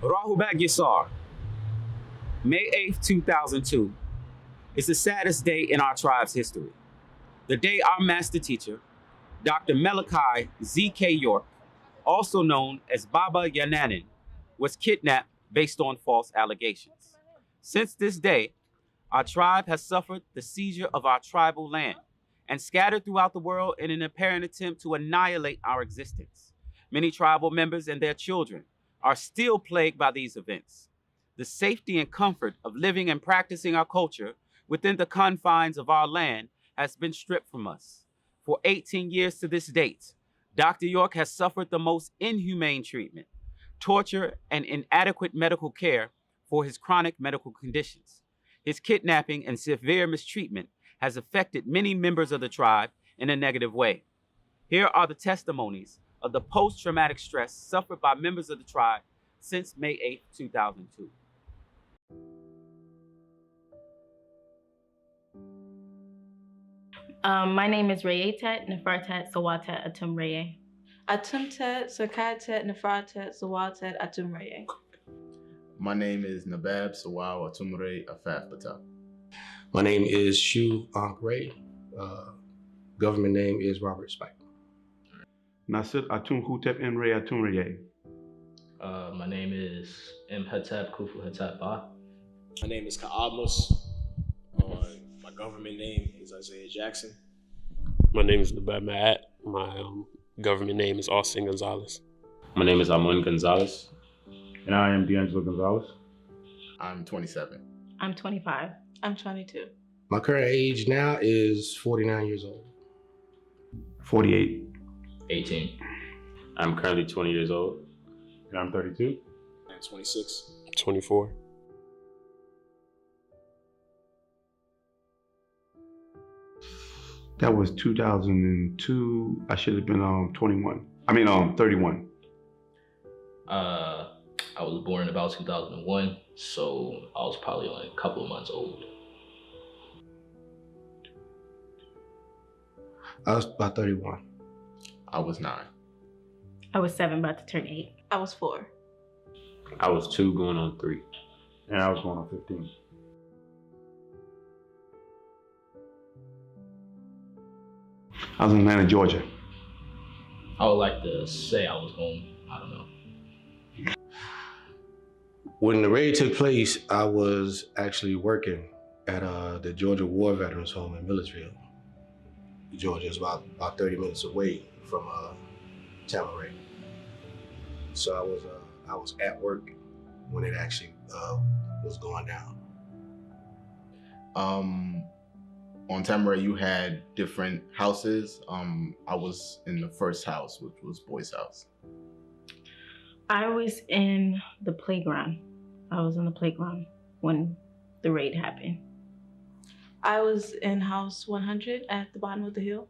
Rahubag Yasar, May 8th, 2002, is the saddest day in our tribe's history. The day our master teacher, Dr. Malachi Z.K. York, also known as Baba Yananin, was kidnapped based on false allegations. Since this day, our tribe has suffered the seizure of our tribal land and scattered throughout the world in an apparent attempt to annihilate our existence. Many tribal members and their children are still plagued by these events. The safety and comfort of living and practicing our culture within the confines of our land has been stripped from us. For 18 years to this date, Dr. York has suffered the most inhumane treatment, torture, and inadequate medical care for his chronic medical conditions. His kidnapping and severe mistreatment has affected many members of the tribe in a negative way. Here are the testimonies of the post-traumatic stress suffered by members of the tribe since May 8, 2002. My name is Rayetet Nefertet Sawatet Atumreye. Atumtet Sakatet Nefertet Sawatet Atumreye. My name is Nabab Sawaw Atumre Afaf Bata. My name is Shu Ankh Ray. Government name is Robert Spike. Nasir Atum Hutep Emre Atumreye. My name is Imhotep Khufu Hetep Ba. My name is Ka'abmus. My government name is Isaiah Jackson. My name is Nabab Ma'at. My government name is Austin Gonzalez. My name is Amon Gonzalez. And I am D'Angelo Gonzalez. I'm 27. I'm 25. I'm 22. My current age now is 49 years old. 48. 18. I'm currently 20 years old. And I'm 32. And 26. 24. That was 2002. I should have been 21. 31. I was born in about 2001, so I was probably only a couple of months old. I was about 31. I was 9. I was 7, about to turn 8. I was 4. I was 2 going on 3. And I was going on 15. I was in Atlanta, Georgia. I would like to say I was home, I don't know. When the raid took place, I was actually working at the Georgia War Veterans Home in Milledgeville, Georgia. It's about 30 minutes away from Tamare. So I was at work when it actually was going down. On Tamare, you had different houses. I was in the first house, which was Boy's house. I was in the playground. I was in the playground when the raid happened. I was in house 100 at the bottom of the hill.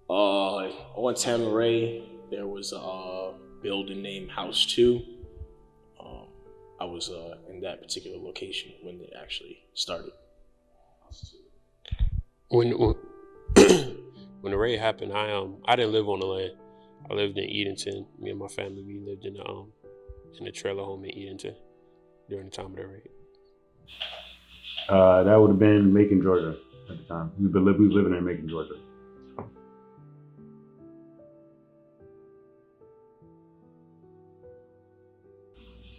On Tamare, there was a building named House 2. I was in that particular location when it actually started. When when the raid happened, I didn't live on the land. I lived in Edenton. Me and my family, we lived in the trailer home in Edenton during the time of the raid. That would have been Macon, Georgia at the time. We was living in Macon, Georgia.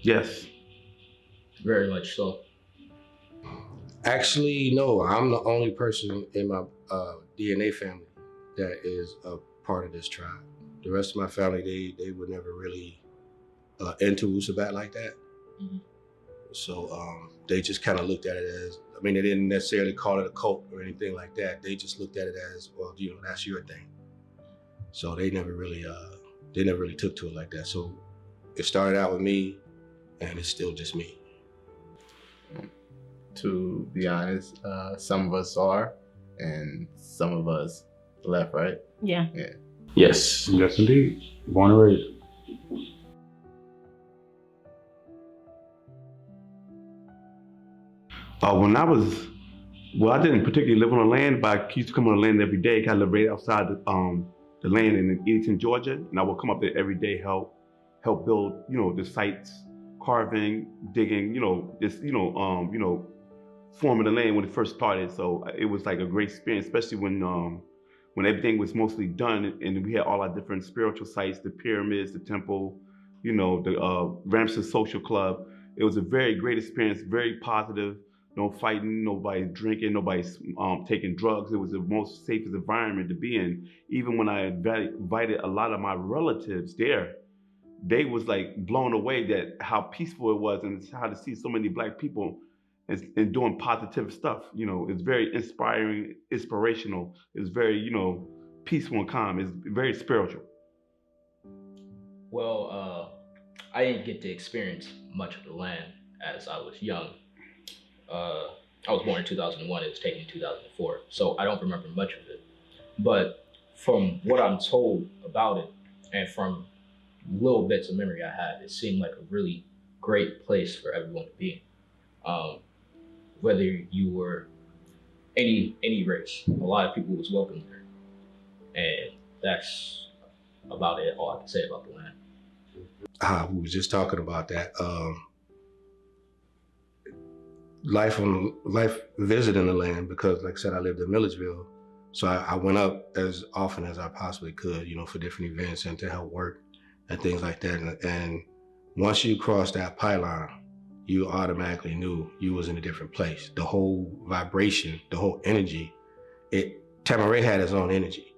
Yes. Very much so. Actually, no, I'm the only person in my DNA family that is a part of this tribe. The rest of my family, they were never really into Wusabat like that. Mm-hmm. So they just kind of looked at it as, they didn't necessarily call it a cult or anything like that. They just looked at it as, well, that's your thing. So they never really took to it like that. So it started out with me, and it's still just me. To be honest, some of us are, and some of us left, right? Yeah. Yeah. Yes. Yes, indeed. Born and raised. I didn't particularly live on the land, but I used to come on the land every day. I lived right outside the land in Edenton, Georgia, and I would come up there every day, help build, the sites carving, digging, just forming the land when it first started. So it was like a great experience, especially when everything was mostly done and we had all our different spiritual sites, the pyramids, the temple, the Ramses Social Club. It was a very great experience, very positive. No fighting, nobody drinking, nobody's taking drugs. It was the most safest environment to be in. Even when I invited a lot of my relatives there, they was like blown away that how peaceful it was and how to see so many Black people and doing positive stuff. It's very inspirational. It's very, peaceful and calm. It's very spiritual. Well, I didn't get to experience much of the land as I was young. I was born in 2001. It was taken in 2004, so I don't remember much of it. But from what I'm told about it, and from little bits of memory I had, it seemed like a really great place for everyone to be. Whether you were any race, a lot of people was welcome there, and that's about it. All I can say about the land. We were just talking about that. Life visiting the land, because like I said, I lived in Milledgeville, so I went up as often as I possibly could, for different events and to help work and things like that. And once you crossed that pylon, you automatically knew you was in a different place. The whole vibration, the whole energy, Tamare had its own energy.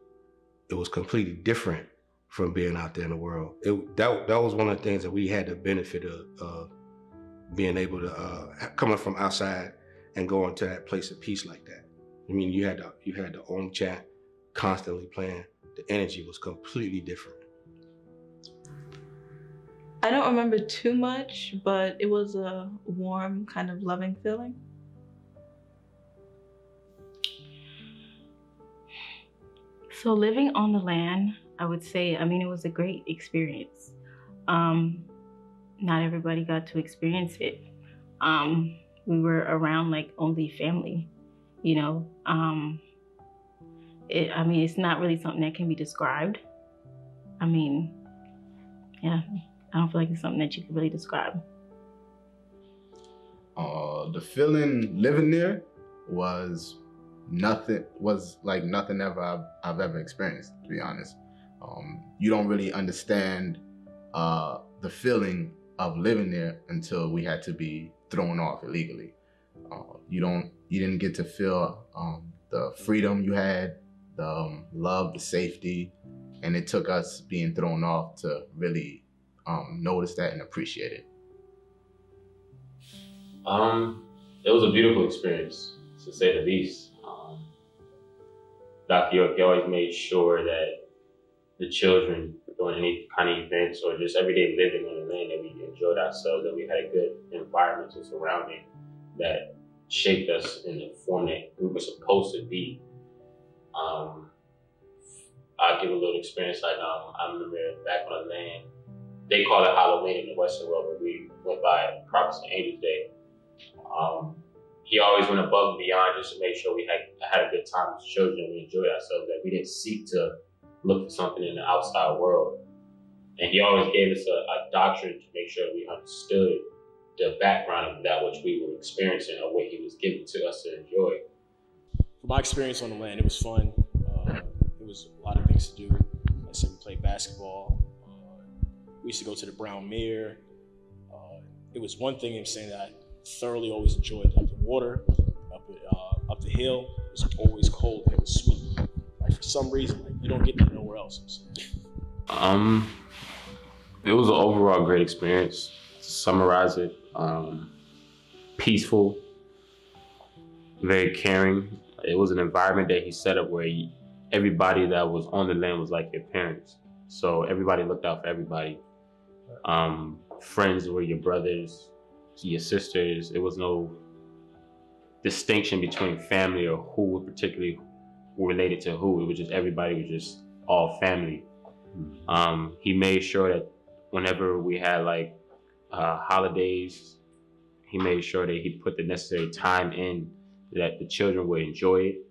It was completely different from being out there in the world. That was one of the things that we had the benefit of being able to, coming from outside and going to that place of peace like that. I mean, you had the Om chant constantly playing. The energy was completely different. I don't remember too much, but it was a warm, kind of loving feeling. So living on the land, I would say, it was a great experience. Not everybody got to experience it. We were around like only family, it's not really something that can be described. I don't feel like it's something that you can really describe. The feeling living there was like nothing ever I've ever experienced, to be honest. You don't really understand the feeling of living there until we had to be thrown off illegally. You didn't get to feel the freedom you had, the love, the safety, and it took us being thrown off to really notice that and appreciate it. It was a beautiful experience, to say the least. Dr. York always made sure that the children, during any kind of events or just everyday living on the land, that we enjoyed ourselves, that we had a good environmental surrounding that shaped us in the form that we were supposed to be. I'll give a little experience. Like I remember back on the land, they call it Halloween in the Western world, but we went by Prophets and Angels Day. He always went above and beyond just to make sure we had a good time as children and we enjoyed ourselves, that we didn't seek to look for something in the outside world. And he always gave us a doctrine to make sure we understood the background of that which we were experiencing or what he was giving to us to enjoy. From my experience on the land, it was fun. It was a lot of things to do. Like I said, we played basketball. We used to go to the Brown Mare. It was one thing I'm saying that I thoroughly always enjoyed, like the water up the hill. It was always cold and it was sweet. Like for some reason, like you don't get that nowhere else. It was an overall great experience. To summarize it, peaceful, very caring. It was an environment that he set up where everybody that was on the land was like your parents. So everybody looked out for everybody. Friends were your brothers, your sisters. It was no distinction between family or who particularly related to who. It was just everybody was just all family. He made sure that whenever we had like holidays, he made sure that he put the necessary time in that the children would enjoy it.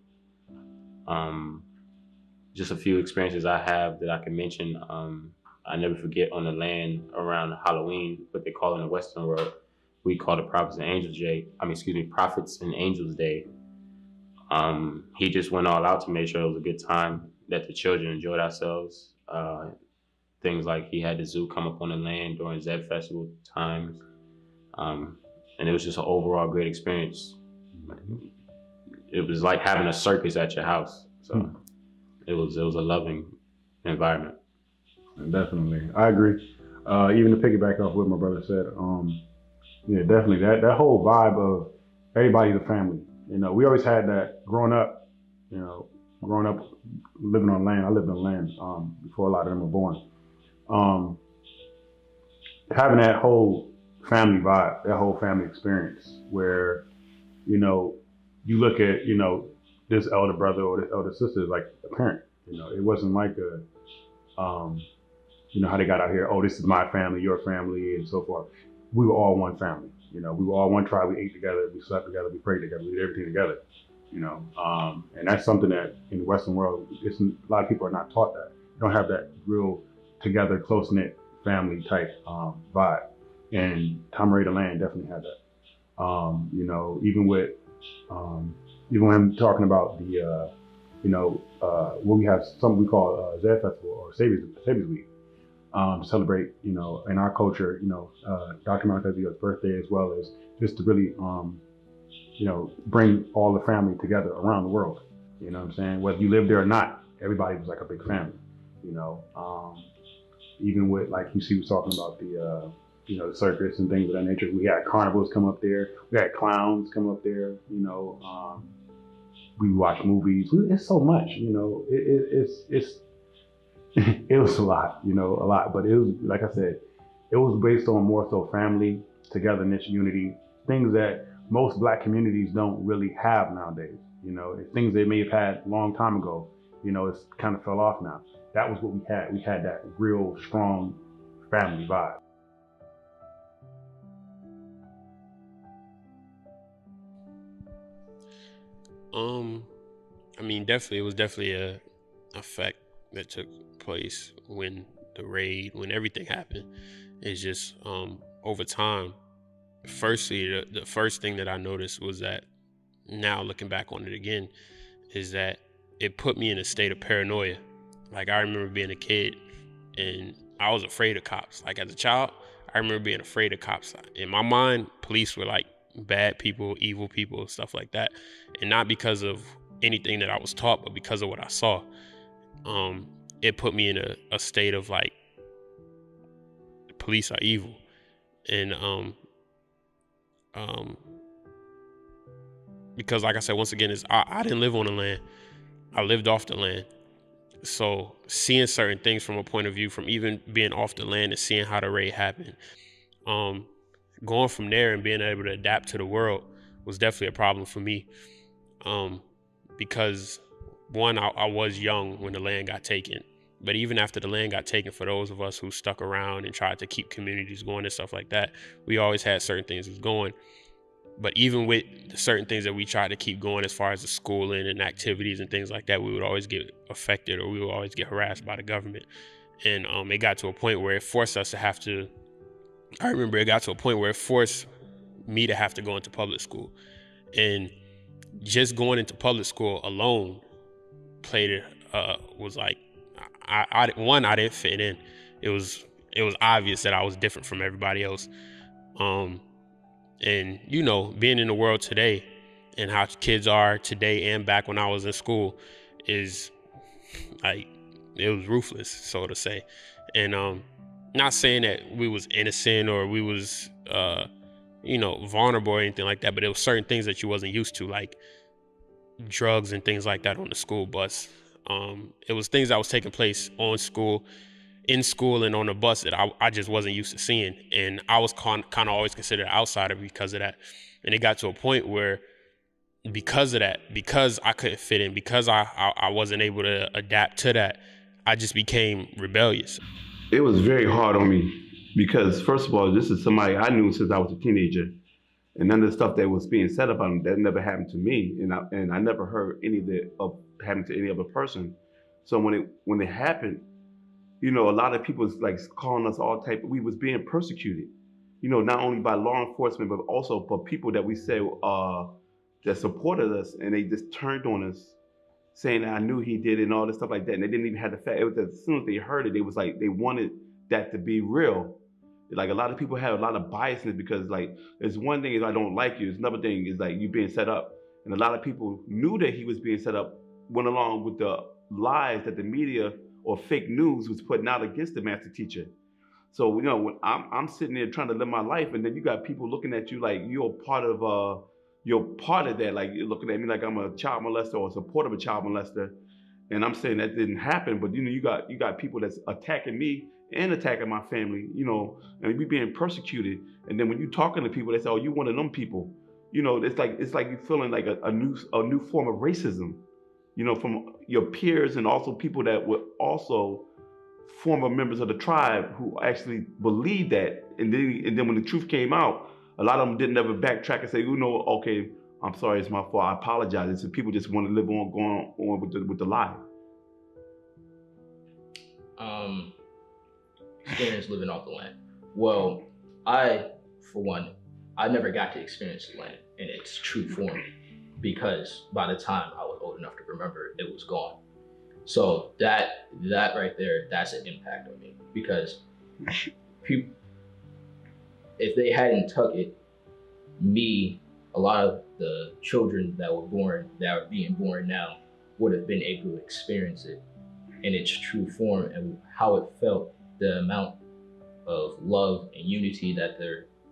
Just a few experiences I have that I can mention. I never forget on the land around Halloween, what they call in the Western world, we call it Prophets and Angels Day. Prophets and Angels Day. He just went all out to make sure it was a good time, that the children enjoyed ourselves. Things like he had the zoo come up on the land during Zeb Festival times. And it was just an overall great experience. It was like having a circus at your house. So it was a loving environment. Definitely, I agree. Even to piggyback off what my brother said, yeah, definitely that whole vibe of everybody's a family. You know, we always had that growing up. You know, growing up living on land. I lived on land before a lot of them were born. Having that whole family vibe, that whole family experience, where you know you look at this elder brother or this elder sister is like a parent. You know, it wasn't like a how they got out here, oh, this is my family, your family, and so forth. We were all one family. You know, we were all one tribe. We ate together, we slept together, we prayed together, we did everything together. You know, and that's something that in the Western world, a lot of people are not taught that. You don't have that real together, close-knit family type vibe. And Tamare the land definitely had that. You know, even when I'm talking about the, when we have something we call Zed Festival or Saviors Week, to celebrate, in our culture, Dr. Malaka's birthday, as well as just to really, bring all the family together around the world. You know what I'm saying? Whether you live there or not, everybody was like a big family. Even with, like you see, was talking about the, the circus and things of that nature. We had carnivals come up there. We had clowns come up there. We watch movies. It's so much. It's it was a lot. A lot. But it was, like I said, it was based on more so family, togetherness, unity, things that most Black communities don't really have nowadays. Things they may have had a long time ago. It's kind of fell off now. That was what we had. We had that real strong family vibe. It was definitely a effect that took place when the raid, when everything happened. It's just over time. Firstly, the first thing that I noticed was that, now looking back on it again, is that it put me in a state of paranoia. Like, I remember being a kid and I was afraid of cops. Like, as a child, I remember being afraid of cops. In my mind, police were like bad people, evil people, stuff like that. And not because of anything that I was taught, but because of what I saw. It put me in a state of like, the police are evil. And because, like I said, once again, I didn't live on the land. I lived off the land. So seeing certain things from a point of view, from even being off the land and seeing how the raid happened, going from there and being able to adapt to the world was definitely a problem for me. Because one, I was young when the land got taken. But even after the land got taken, for those of us who stuck around and tried to keep communities going and stuff like that, we always had certain things that was going. But even with the certain things that we tried to keep going, as far as the schooling and activities and things like that, we would always get affected, or we would always get harassed by the government. And it got to a point where it forced us to have to, I remember it got to a point where it forced me to have to go into public school. And just going into public school alone was like, I didn't fit in. It was obvious that I was different from everybody else. And being in the world today and how kids are today and back when I was in school is like, it was ruthless, so to say. And not saying that we was innocent or we was vulnerable or anything like that, but it was certain things that you wasn't used to, like drugs and things like that on the school bus. It was things that was taking place in school and on the bus that I just wasn't used to seeing. And I was kind of always considered an outsider because of that. And it got to a point where, because of that, because I couldn't fit in, because I wasn't able to adapt to that, I just became rebellious. It was very hard on me because, first of all, this is somebody I knew since I was a teenager. And none of the stuff that was being said about him, that never happened to me. And I never heard any of that of happening to any other person. So when it happened, you know, a lot of people was like calling us all type. We was being persecuted, you know, not only by law enforcement, but also by people that we said that supported us, and they just turned on us, saying that I knew he did it and all this stuff like that. And they didn't even have the fact. It was as soon as they heard it, they was like, they wanted that to be real. Like a lot of people have a lot of biasness because like, it's one thing is I don't like you. It's another thing is like you being set up. And a lot of people knew that he was being set up, went along with the lies that the media or fake news was putting out against the master teacher. So, you know, when I'm sitting there trying to live my life, and then you got people looking at you like you're part of that. Like you're looking at me like I'm a child molester or a supporter of a child molester. And I'm saying that didn't happen, but you know, you got people that's attacking me and attacking my family, you know, and we being persecuted. And then when you talking to people, they say, "Oh, you one of them people." You know, it's like you feeling like a new form of racism, you know, from your peers and also people that were also former members of the tribe who actually believed that. And then when the truth came out, a lot of them didn't ever backtrack and say, you know, okay, I'm sorry, it's my fault, I apologize. It's people just want to live on, going on with the lie. Experience living off the land. Well, for one, I never got to experience the land in its true form because by the time I was old enough to remember, it was gone. So that right there, that's an impact on me because people, if they hadn't took it, a lot of the children that are being born now would have been able to experience it in its true form and how it felt, the amount of love and unity that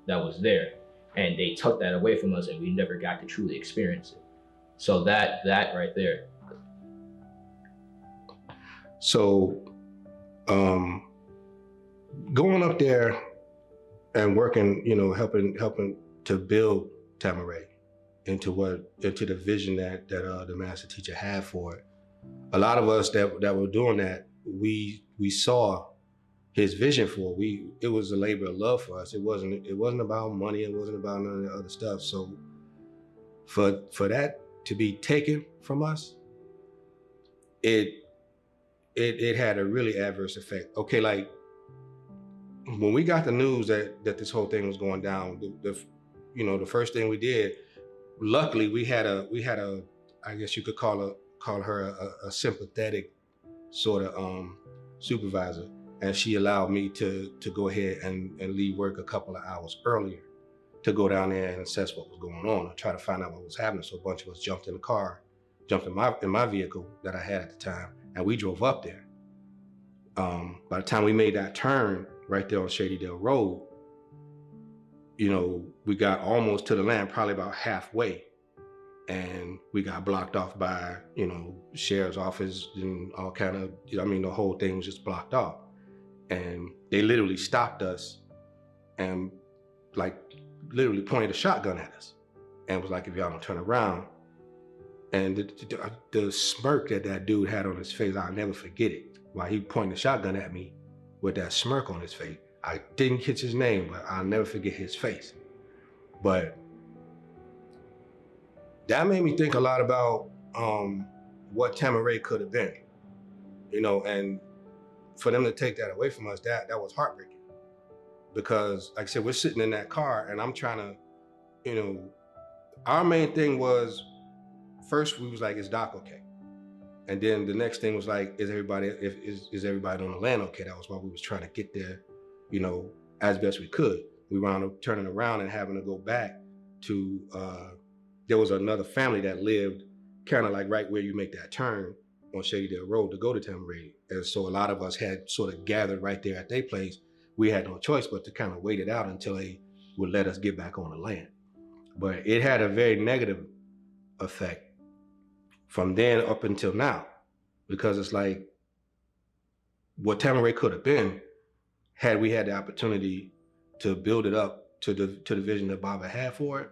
was there. And they took that away from us and we never got to truly experience it. So that right there. So, going up there and working, you know, helping to build Tamare into the vision that the master teacher had for it. A lot of us that were doing that, we saw his vision for it. It was a labor of love for us. It wasn't about money. It wasn't about none of the other stuff. So for that to be taken from us, it had a really adverse effect. Okay, like when we got the news that this whole thing was going down, the first thing we did, luckily we had a I guess you could call her a sympathetic sort of supervisor, and she allowed me to go ahead and leave work a couple of hours earlier to go down there and assess what was going on and try to find out what was happening. So a bunch of us jumped in my vehicle that I had at the time, and we drove up there. By the time we made that turn right there on Shadydale Road, you know, we got almost to the land, probably about halfway, and we got blocked off by, you know, sheriff's office and all kind of, I mean, the whole thing was just blocked off. And they literally stopped us and like literally pointed a shotgun at us and was like, if y'all don't turn around. And the smirk that dude had on his face, I'll never forget it. While he pointed the shotgun at me with that smirk on his face. I didn't catch his name, but I'll never forget his face. But that made me think a lot about what Tamare could have been, you know, and for them to take that away from us, that was heartbreaking. Because like I said, we're sitting in that car and I'm trying to, you know, our main thing was, first we was like, is Doc okay? And then the next thing was like, is everybody on the land okay? That was why we was trying to get there, you know, as best we could. We wound up turning around and having to go back to, there was another family that lived kind of like right where you make that turn on Shadydale Road to go to Tamare. And so a lot of us had sort of gathered right there at their place. We had no choice but to kind of wait it out until they would let us get back on the land. But it had a very negative effect from then up until now, because it's like what Tamare could have been had we had the opportunity to build it up to the vision that Baba had for it,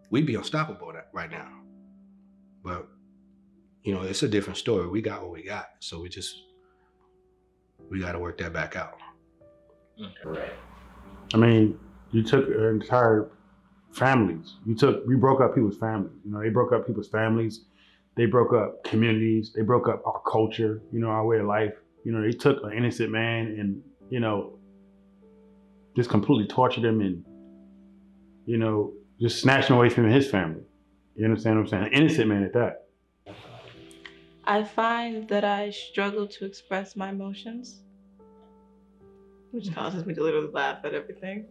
we'd be unstoppable right now. But you know, it's a different story. We got what we got, so we got to work that back out. Right. I mean, you took entire families. We broke up people's families. You know, they broke up people's families. They broke up communities. They broke up our culture, you know, our way of life. they took an innocent man and, just completely tortured him and, just snatched him away from his family. You understand what I'm saying? An innocent man at that. I find that I struggle to express my emotions, which causes me to literally laugh at everything.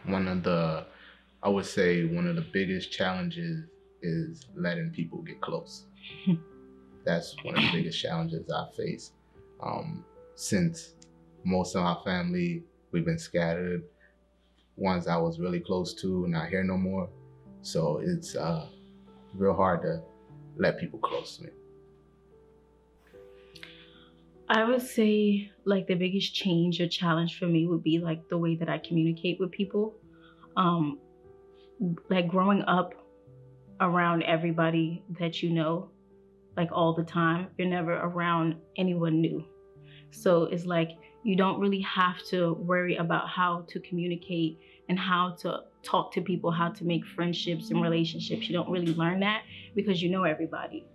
I would say one of the biggest challenges is letting people get close. That's one of the biggest challenges I face. Since most of our family, we've been scattered. Ones I was really close to, not here no more. So it's real hard to let people close to me. I would say like the biggest change or challenge for me would be like the way that I communicate with people. Like growing up around everybody that you know, like all the time, you're never around anyone new. So it's like you don't really have to worry about how to communicate and how to talk to people, how to make friendships and relationships. You don't really learn that because you know everybody.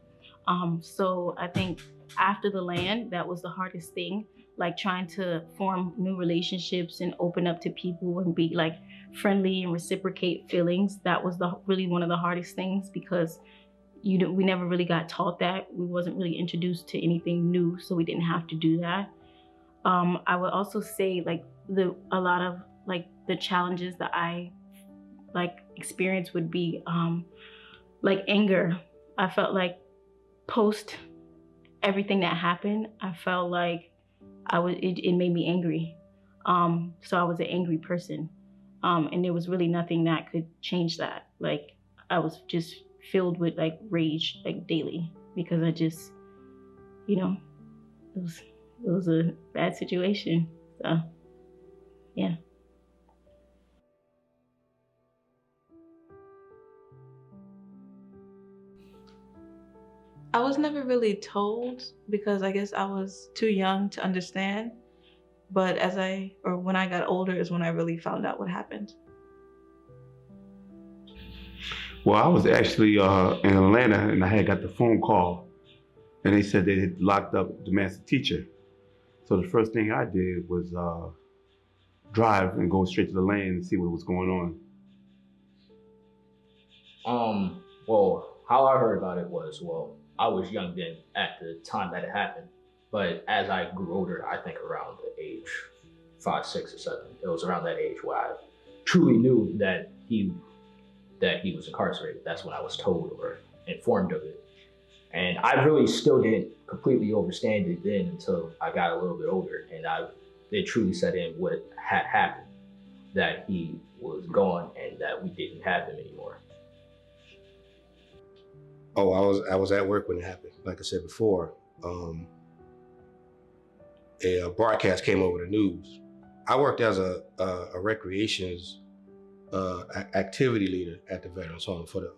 So I think after the land, that was the hardest thing, like trying to form new relationships and open up to people and be like friendly and reciprocate feelings. That was really one of the hardest things because we never really got taught that. We wasn't really introduced to anything new, so we didn't have to do that. I would also say like a lot of like the challenges that I like experience would be like anger. I felt like post everything that happened, I felt like it made me angry. So I was an angry person. And there was really nothing that could change that. Like I was just filled with like rage like daily because I just, it was a bad situation. So yeah. I was never really told because I guess I was too young to understand. But when I got older is when I really found out what happened. Well, I was actually in Atlanta, and I had got the phone call, and they said they had locked up the master teacher. So the first thing I did was drive and go straight to the lane and see what was going on. Well, how I heard about it was, I was young then at the time that it happened. But as I grew older, I think around the age 5, 6, or 7, it was around that age where I truly knew that he was incarcerated. That's when I was told or informed of it. And I really still didn't completely understand it then until I got a little bit older and it truly set in what had happened, that he was gone and that we didn't have him anymore. Oh, I was at work when it happened. Like I said before, a broadcast came over the news. I worked as a recreations activity leader at the Veterans Home for the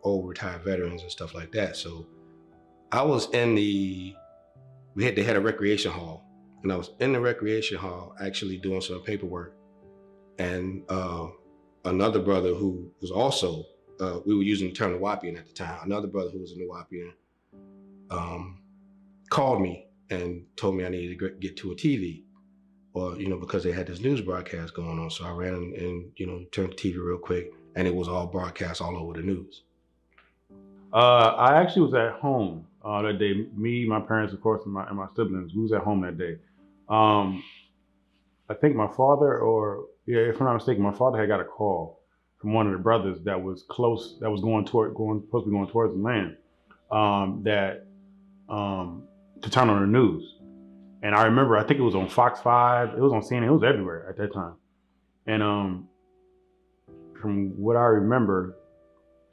old retired veterans and stuff like that. So I was in they had a recreation hall, and I was in the recreation hall actually doing some paperwork, and another brother who was also we were using the term Nuwaubian at the time. Another brother who was a Nuwaubian called me and told me I needed to get to a TV, or because they had this news broadcast going on. So I ran and turned the TV real quick, and it was all broadcast all over the news. I actually was at home that day. Me, my parents, of course, and my siblings. We was at home that day. I think my father, if I'm not mistaken, my father had got a call from one of the brothers that was close, that was supposed to be going towards the land, to turn on the news. And I remember, I think it was on Fox 5, it was on CNN, it was everywhere at that time. And from what I remember,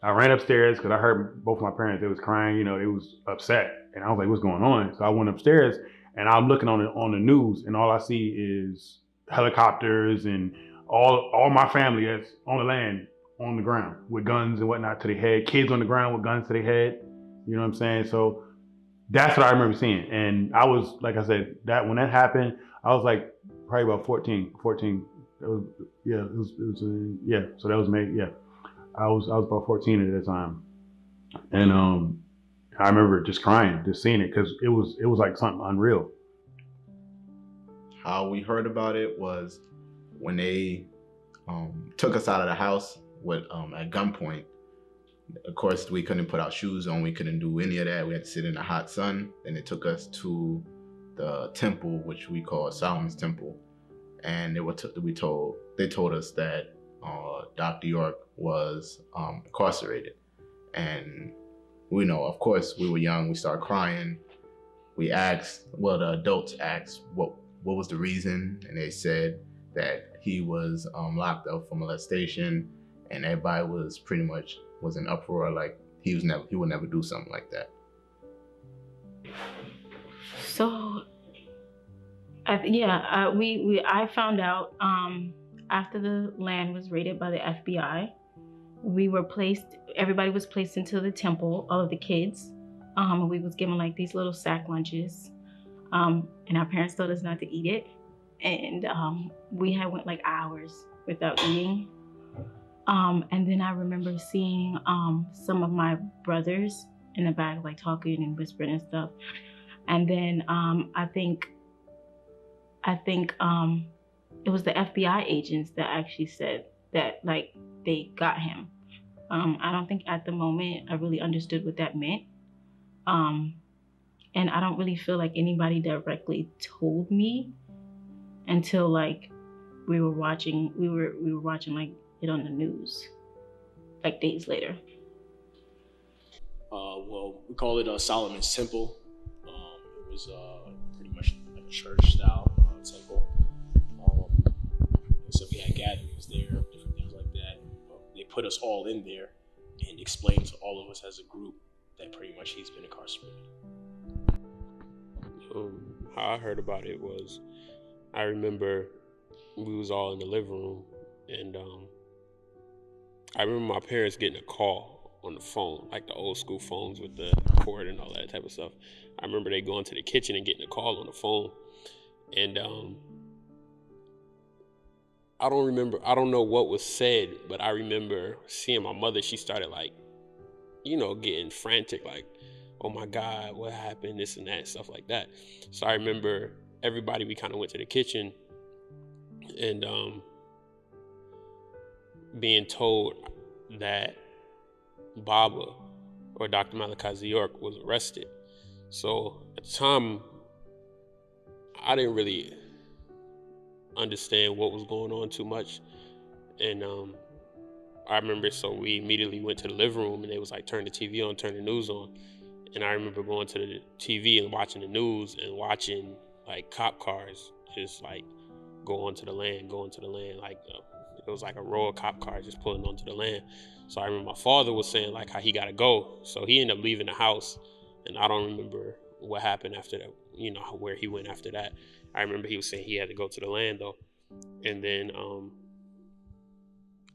I ran upstairs because I heard both my parents, they was crying, they was upset. And I was like, what's going on? So I went upstairs and I'm looking on the news, and all I see is helicopters and all my family that's on the land, on the ground with guns and whatnot to their head, kids on the ground with guns to their head. You know what I'm saying? So that's what I remember seeing. And I was, like I said, that when that happened, I was like probably about 14. It was, so that was May, yeah. I was about 14 at that time. And I remember just crying, just seeing it, because it was like something unreal. How we heard about it was when they took us out of the house with at gunpoint. Of course, we couldn't put our shoes on. We couldn't do any of that. We had to sit in the hot sun. Then they took us to the temple, which we call Solomon's Temple, and they told us that Dr. York was incarcerated. And we know, of course, we were young. We started crying. We asked, well, the adults asked what was the reason, and they said that he was locked up for molestation, and everybody was pretty much in uproar, like he would never do something like that. So, I found out after the land was raided by the FBI. Everybody was placed into the temple, all of the kids. We was given like these little sack lunches, and our parents told us not to eat it, and we had went like hours without eating. And then I remember seeing some of my brothers in the back, like talking and whispering and stuff. And then I think it was the FBI agents that actually said that like they got him. I don't think at the moment I really understood what that meant. And I don't really feel like anybody directly told me until like we were watching like it on the news like days later. Well, we call it Solomon's Temple. It was pretty much like a church style temple. So we had gatherings there, different things like that. They put us all in there and explained to all of us as a group that pretty much he's been incarcerated. How I heard about it was, I remember we was all in the living room, and I remember my parents getting a call on the phone, like the old school phones with the cord and all that type of stuff. I remember they going to the kitchen and getting a call on the phone, and I don't know what was said, but I remember seeing my mother. She started like, getting frantic, like, oh my God, what happened, this and that, stuff like that. So I remember everybody, we kind of went to the kitchen and being told that Baba, or Dr. Malachi York, was arrested. So at the time, I didn't really understand what was going on too much. And I remember, so we immediately went to the living room and they was like, turn the TV on, turn the news on. And I remember going to the TV and watching the news and watching like cop cars just like go onto the land, like it was like a row of cop cars just pulling onto the land. So I remember my father was saying like how he gotta go. So he ended up leaving the house, and I don't remember what happened after that, where he went after that. I remember he was saying he had to go to the land though. And then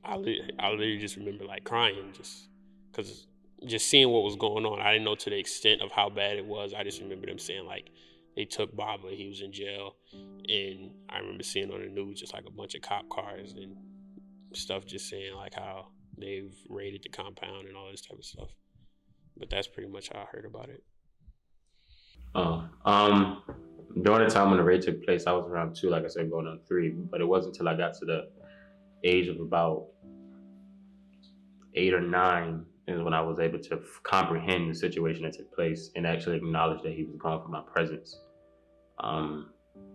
I literally just remember like crying, just because just seeing what was going on. I didn't know to the extent of how bad it was. I just remember them saying like they took Baba, he was in jail, and I remember seeing on the news just like a bunch of cop cars and stuff just saying like how they've raided the compound and all this type of stuff. But that's pretty much how I heard about it. During the time when the raid took place, I was around 2, like I said, going on 3, but it wasn't until I got to the age of about 8 or 9 is when I was able to comprehend the situation that took place and actually acknowledge that he was gone from my presence.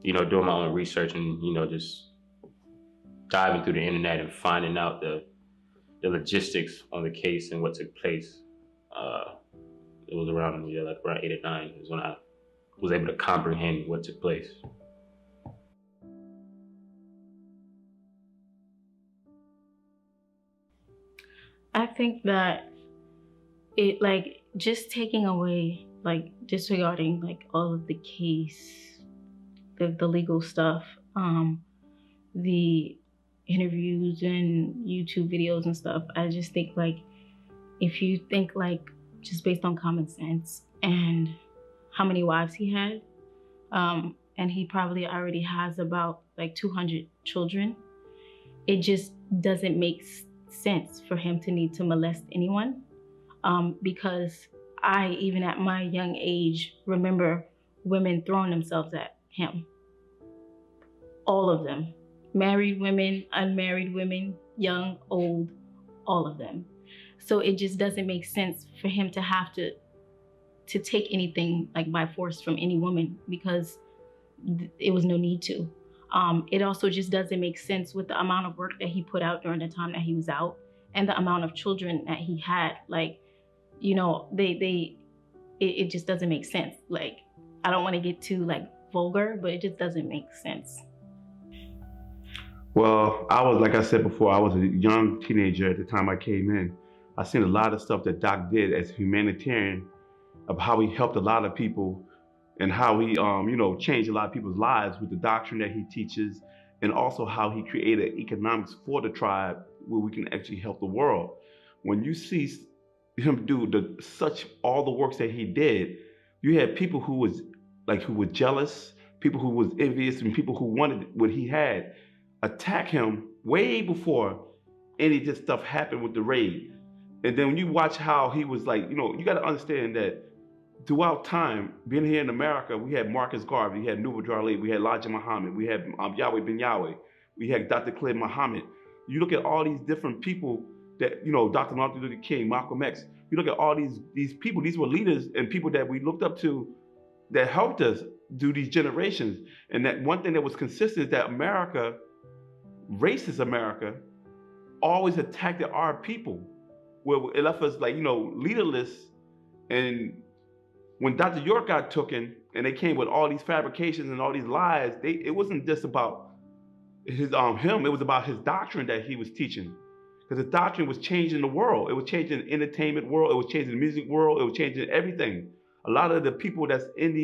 Doing my own research and, just diving through the internet and finding out the logistics on the case and what took place. It was around 8 or 9 is when I was able to comprehend what took place. I think that it like just taking away, like disregarding like all of the case, the legal stuff, the interviews and YouTube videos and stuff. I just think like if you think like just based on common sense and how many wives he had, and he probably already has about like 200 children, it just doesn't make sense for him to need to molest anyone, because I, even at my young age, remember women throwing themselves at him. All of them. Married women, unmarried women, young, old, all of them. So it just doesn't make sense for him to have to take anything like by force from any woman, because it was no need to. It also just doesn't make sense with the amount of work that he put out during the time that he was out and the amount of children that he had. Like, you know, it just doesn't make sense. Like, I don't want to get too like vulgar, but it just doesn't make sense. Well, like I said before, I was a young teenager at the time I came in. I seen a lot of stuff that Doc did as a humanitarian, of how he helped a lot of people and how he, changed a lot of people's lives with the doctrine that he teaches, and also how he created economics for the tribe where we can actually help the world. When you see him do all the works that he did, you had people who were jealous, people who was envious, and people who wanted what he had attack him way before any of this stuff happened with the raid. And then when you watch how he was like, you got to understand that throughout time, being here in America, we had Marcus Garvey, we had Nuba Jarley, we had Elijah Muhammad, we had Yahweh bin Yahweh, we had Dr. Khalid Muhammad. You look at all these different people that, Dr. Martin Luther King, Malcolm X, you look at all these people, these were leaders and people that we looked up to that helped us through these generations. And that one thing that was consistent is that America, racist America, always attacked our people, where it left us like, leaderless. And when Dr. York got taken and they came with all these fabrications and all these lies, it wasn't just about him, it was about his doctrine that he was teaching. Because his doctrine was changing the world. It was changing the entertainment world, it was changing the music world, it was changing everything. A lot of the people that's in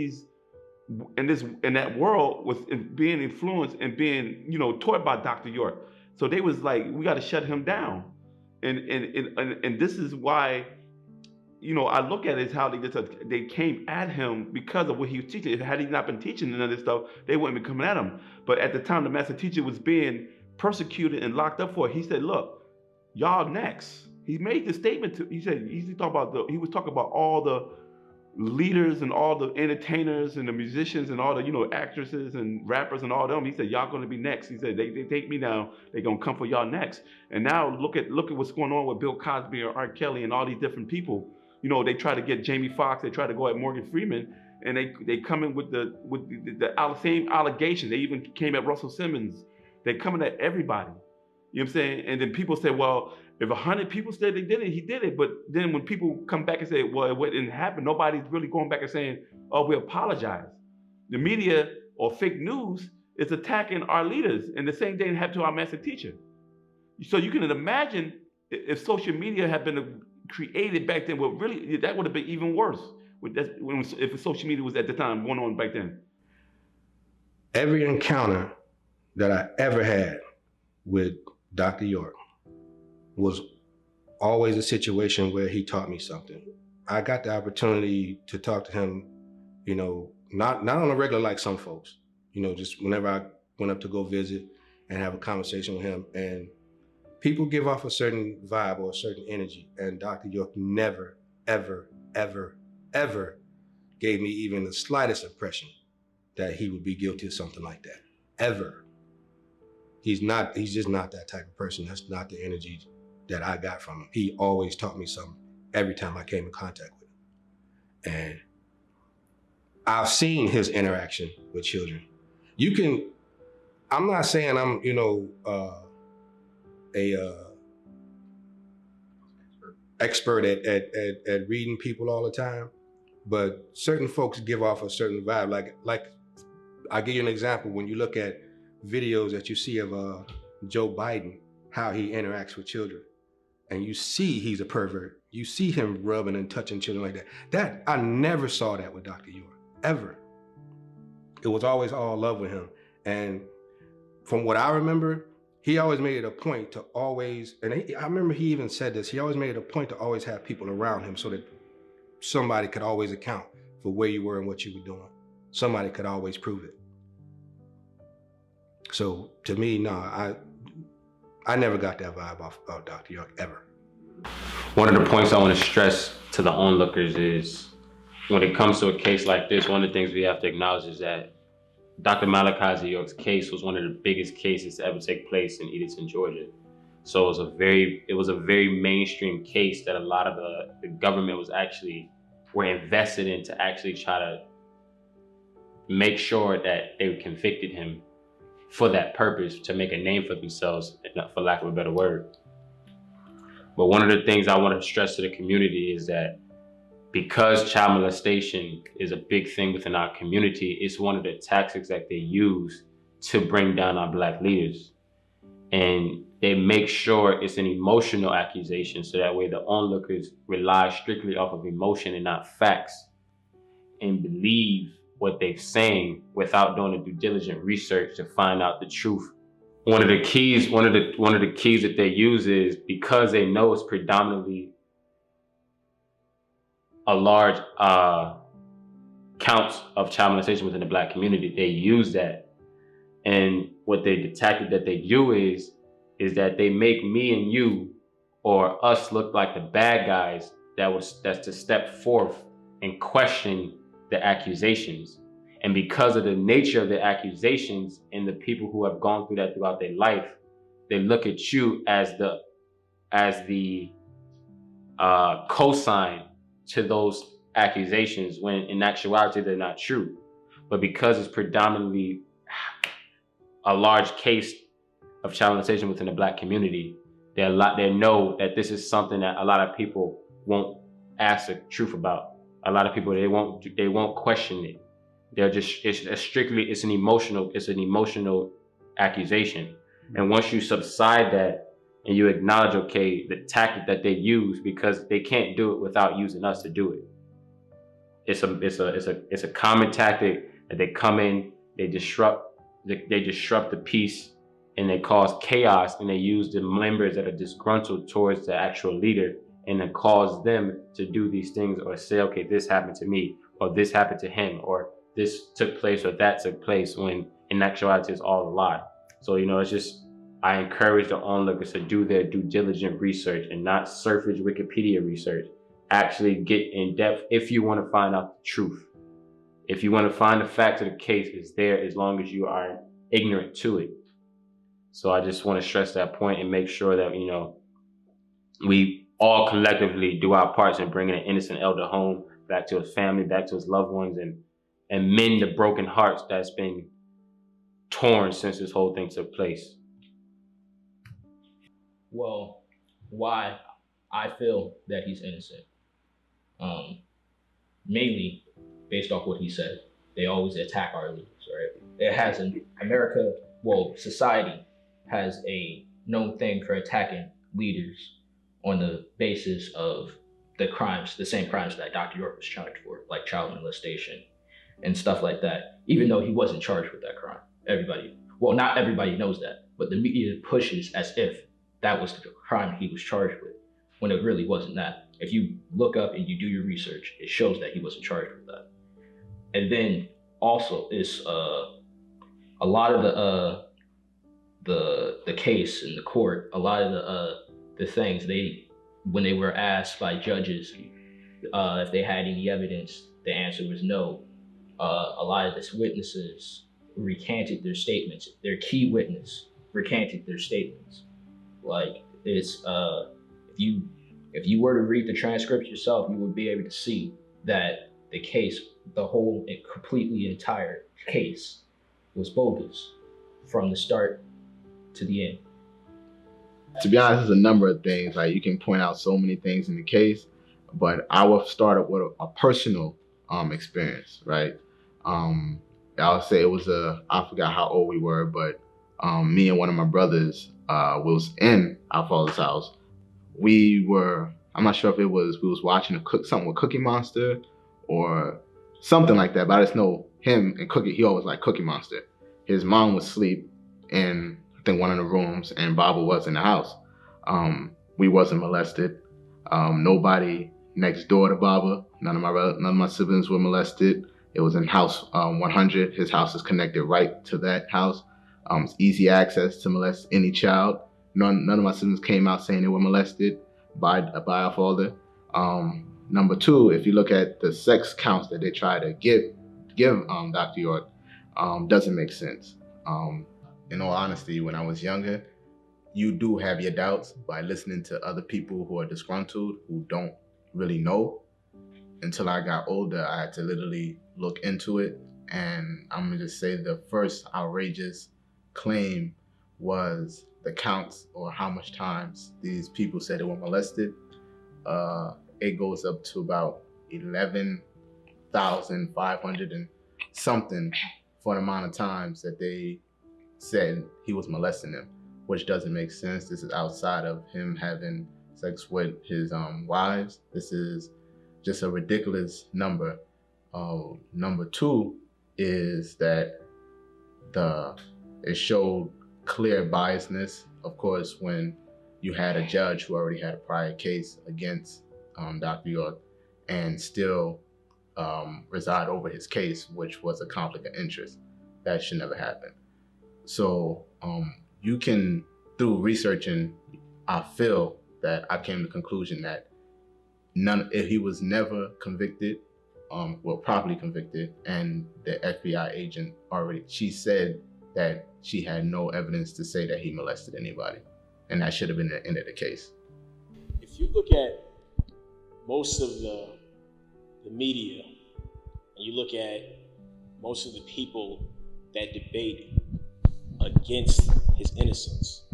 that world was being influenced and being, taught by Dr. York. So they was like, we got to shut him down. And this is why, I look at it as how they came at him because of what he was teaching. Had he not been teaching none of this stuff, they wouldn't be coming at him. But at the time the master teacher was being persecuted and locked up for it, he said, look, y'all next. He made the statement he was talking about all the leaders and all the entertainers and the musicians and all the actresses and rappers and all them. He said, y'all gonna be next. He said, they take me now, they gonna come for y'all next. And now look at what's going on with Bill Cosby or R. Kelly and all these different people. They try to get Jamie Foxx, they try to go at Morgan Freeman, and they come in with the same allegations. They even came at Russell Simmons. They coming at everybody. You know what I'm saying? And then people say, well, if 100 people said they did it, he did it. But then when people come back and say, well, it didn't happen, nobody's really going back and saying, oh, we apologize. The media or fake news is attacking our leaders. And the same thing happened to our master teacher. So you can imagine if social media had been created back then, well, really, that would have been even worse. If social media was at the time going on back then. Every encounter that I ever had with Dr. York was always a situation where he taught me something. I got the opportunity to talk to him, not on a regular like some folks, just whenever I went up to go visit and have a conversation with him. And people give off a certain vibe or a certain energy. And Dr. York never, ever, ever, ever gave me even the slightest impression that he would be guilty of something like that, ever. He's just not that type of person. That's not the energy that I got from him. He always taught me something every time I came in contact with him. And I've seen his interaction with children. I'm not saying I'm, expert at reading people all the time, but certain folks give off a certain vibe. Like I'll give you an example. When you look at videos that you see of Joe Biden, how he interacts with children, and you see he's a pervert. You see him rubbing and touching children like that. That I never saw that with Dr. York, ever. It was always all love with him. And from what I remember, he always made it a point to always, and I remember he even said this, he always made it a point to always have people around him so that somebody could always account for where you were and what you were doing. Somebody could always prove it. So to me, no, I never got that vibe off Dr. York, ever. one of the points I want to stress to the onlookers is when it comes to a case like this, one of the things we have to acknowledge is that Dr. Malachi York's case was one of the biggest cases to ever take place in Edenton, Georgia. So it was a very mainstream case that a lot of the government were invested in to actually try to make sure that they convicted him for that purpose, to make a name for themselves, for lack of a better word. But one of the things I want to stress to the community is that because child molestation is a big thing within our community, it's one of the tactics that they use to bring down our Black leaders. And they make sure it's an emotional accusation, so that way the onlookers rely strictly off of emotion and not facts, and believe what they're saying without doing the due diligent research to find out the truth. One of the keys that they use is, because they know it's predominantly a large counts of child molestation within the Black community, they use that. And the tactic that they do is that they make me and you or us look like the bad guys that's to step forth and question the accusations. And because of the nature of the accusations and the people who have gone through that throughout their life, they look at you as the cosign to those accusations, when in actuality they're not true. But because it's predominantly a large case of child molestation within the Black community, they know that this is something that a lot of people won't ask the truth about. A lot of people, they won't question it. They're just, it's an emotional accusation. And once you subside that and you acknowledge, okay, the tactic that they use, because they can't do it without using us to do it. It's a common tactic that they come in, they disrupt the peace, and they cause chaos, and they use the members that are disgruntled towards the actual leader, and then cause them to do these things, or say, okay, this happened to me, or this happened to him, or this took place, or that took place, when in actuality it's all a lie. So, it's just, I encourage the onlookers to do their due diligent research and not surface Wikipedia research. Actually get in depth if you want to find out the truth. If you want to find the facts of the case, it's there as long as you are ignorant to it. So I just want to stress that point and make sure that, we all collectively do our parts in bringing an innocent elder home, back to his family, back to his loved ones, and mend the broken hearts that's been torn since this whole thing took place. Well, why I feel that he's innocent. Mainly based off what he said. They always attack our leaders, right? It has in America, society has a known thing for attacking leaders on the basis of the same crimes that Dr. York was charged for, like child molestation and stuff like that, even though he wasn't charged with that crime. Not everybody knows that, but the media pushes as if that was the crime he was charged with, when it really wasn't that. If you look up and you do your research, it shows that he wasn't charged with that. And then also is a lot of the case in the court, a lot of the things when they were asked by judges if they had any evidence, the answer was no. A lot of the witnesses recanted their statements. Their key witness recanted their statements. Like, it's if you were to read the transcript yourself, you would be able to see that the case, the whole completely entire case, was bogus from the start to the end. To be honest, there's a number of things. Like, you can point out so many things in the case, but I will start up with a personal experience, right? I'll say it was I forgot how old we were, but me and one of my brothers was in our father's house. I'm not sure if we was watching something with Cookie Monster or something like that, but I just know him and Cookie, he always liked Cookie Monster. His mom was asleep in, I think, one of the rooms, and Baba was in the house. We wasn't molested. Nobody next door to Baba, none of my siblings were molested. It was in house 100. His house is connected right to that house. It's easy access to molest any child. None of my siblings came out saying they were molested, buy off older. Number two, if you look at the sex counts that they try to give Dr. York, doesn't make sense. In all honesty, when I was younger, you do have your doubts by listening to other people who are disgruntled, who don't really know. Until I got older, I had to literally look into it. And I'm gonna just say the first outrageous claim was the counts or how much times these people said they were molested. It goes up to about 11,500 and something for the amount of times that they said he was molesting them, which doesn't make sense. This is outside of him having sex with his wives. This is just a ridiculous number. Number two is that it showed clear biasness. Of course, when you had a judge who already had a prior case against Dr. York and still reside over his case, which was a conflict of interest, that should never happen. So you can, through researching, I feel that I came to the conclusion that he was never convicted, properly convicted, and the FBI agent she said that she had no evidence to say that he molested anybody, and that should have been the end of the case. If you look at most of the media, and you look at most of the people that debate against his innocence,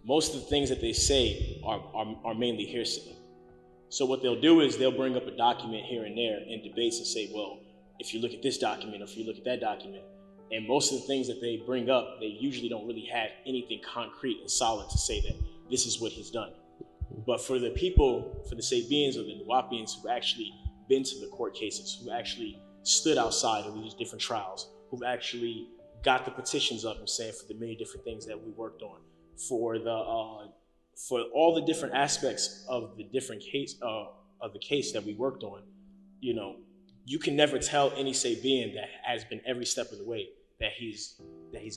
most of the things that they say are mainly hearsay. So what they'll do is they'll bring up a document here and there in debates and say, well, if you look at this document, or if you look at that document, and most of the things that they bring up, they usually don't really have anything concrete and solid to say that this is what he's done. But for the people, for the Sabians or the Nuwaubians who've actually been to the court cases, who actually stood outside of these different trials, who've actually got the petitions up and saying for the many different things that we worked on, for all the different aspects of the different case of the case that we worked on, you can never tell any Sabian that has been every step of the way that he's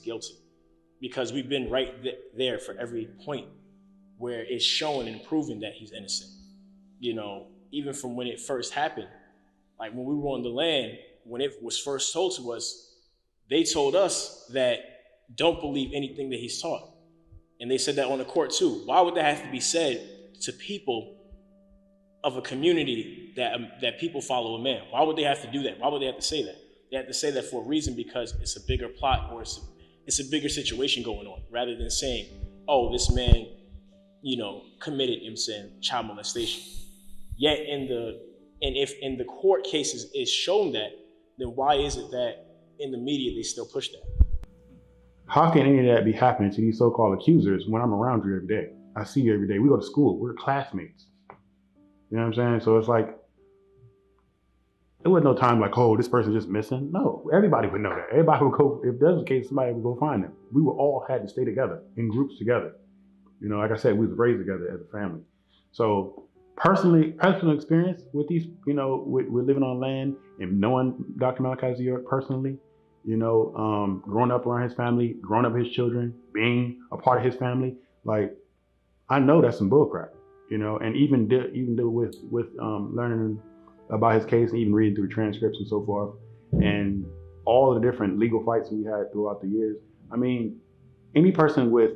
guilty, because we've been right there for every point where it's showing and proving that he's innocent. Even from when it first happened, like when we were on the land, when it was first told to us, they told us that don't believe anything that he's taught. And they said that on the court too. Why would that have to be said to people of a community that people follow a man? Why would they have to do that? Why would they have to say that? They have to say that for a reason, because it's a bigger plot, or it's a bigger situation going on, rather than saying, oh, this man, committed child molestation. Yet if in the court cases it's shown that, then why is it that in the media they still push that? How can any of that be happening to these so-called accusers when I'm around you every day? I see you every day. We go to school. We're classmates. You know what I'm saying? So it's like, there wasn't no time like, oh, this person's just missing. No, everybody would know that. Everybody would go, if that was the case, somebody would go find them. We would all had to stay together, in groups together. Like I said, we was raised together as a family. So personal experience with these, with living on land and knowing Dr. Malachi York personally, growing up around his family, growing up with his children, being a part of his family, like, I know that's some bullcrap, and even with learning about his case and even reading through the transcripts and so forth, and all the different legal fights we had throughout the years. I mean, any person with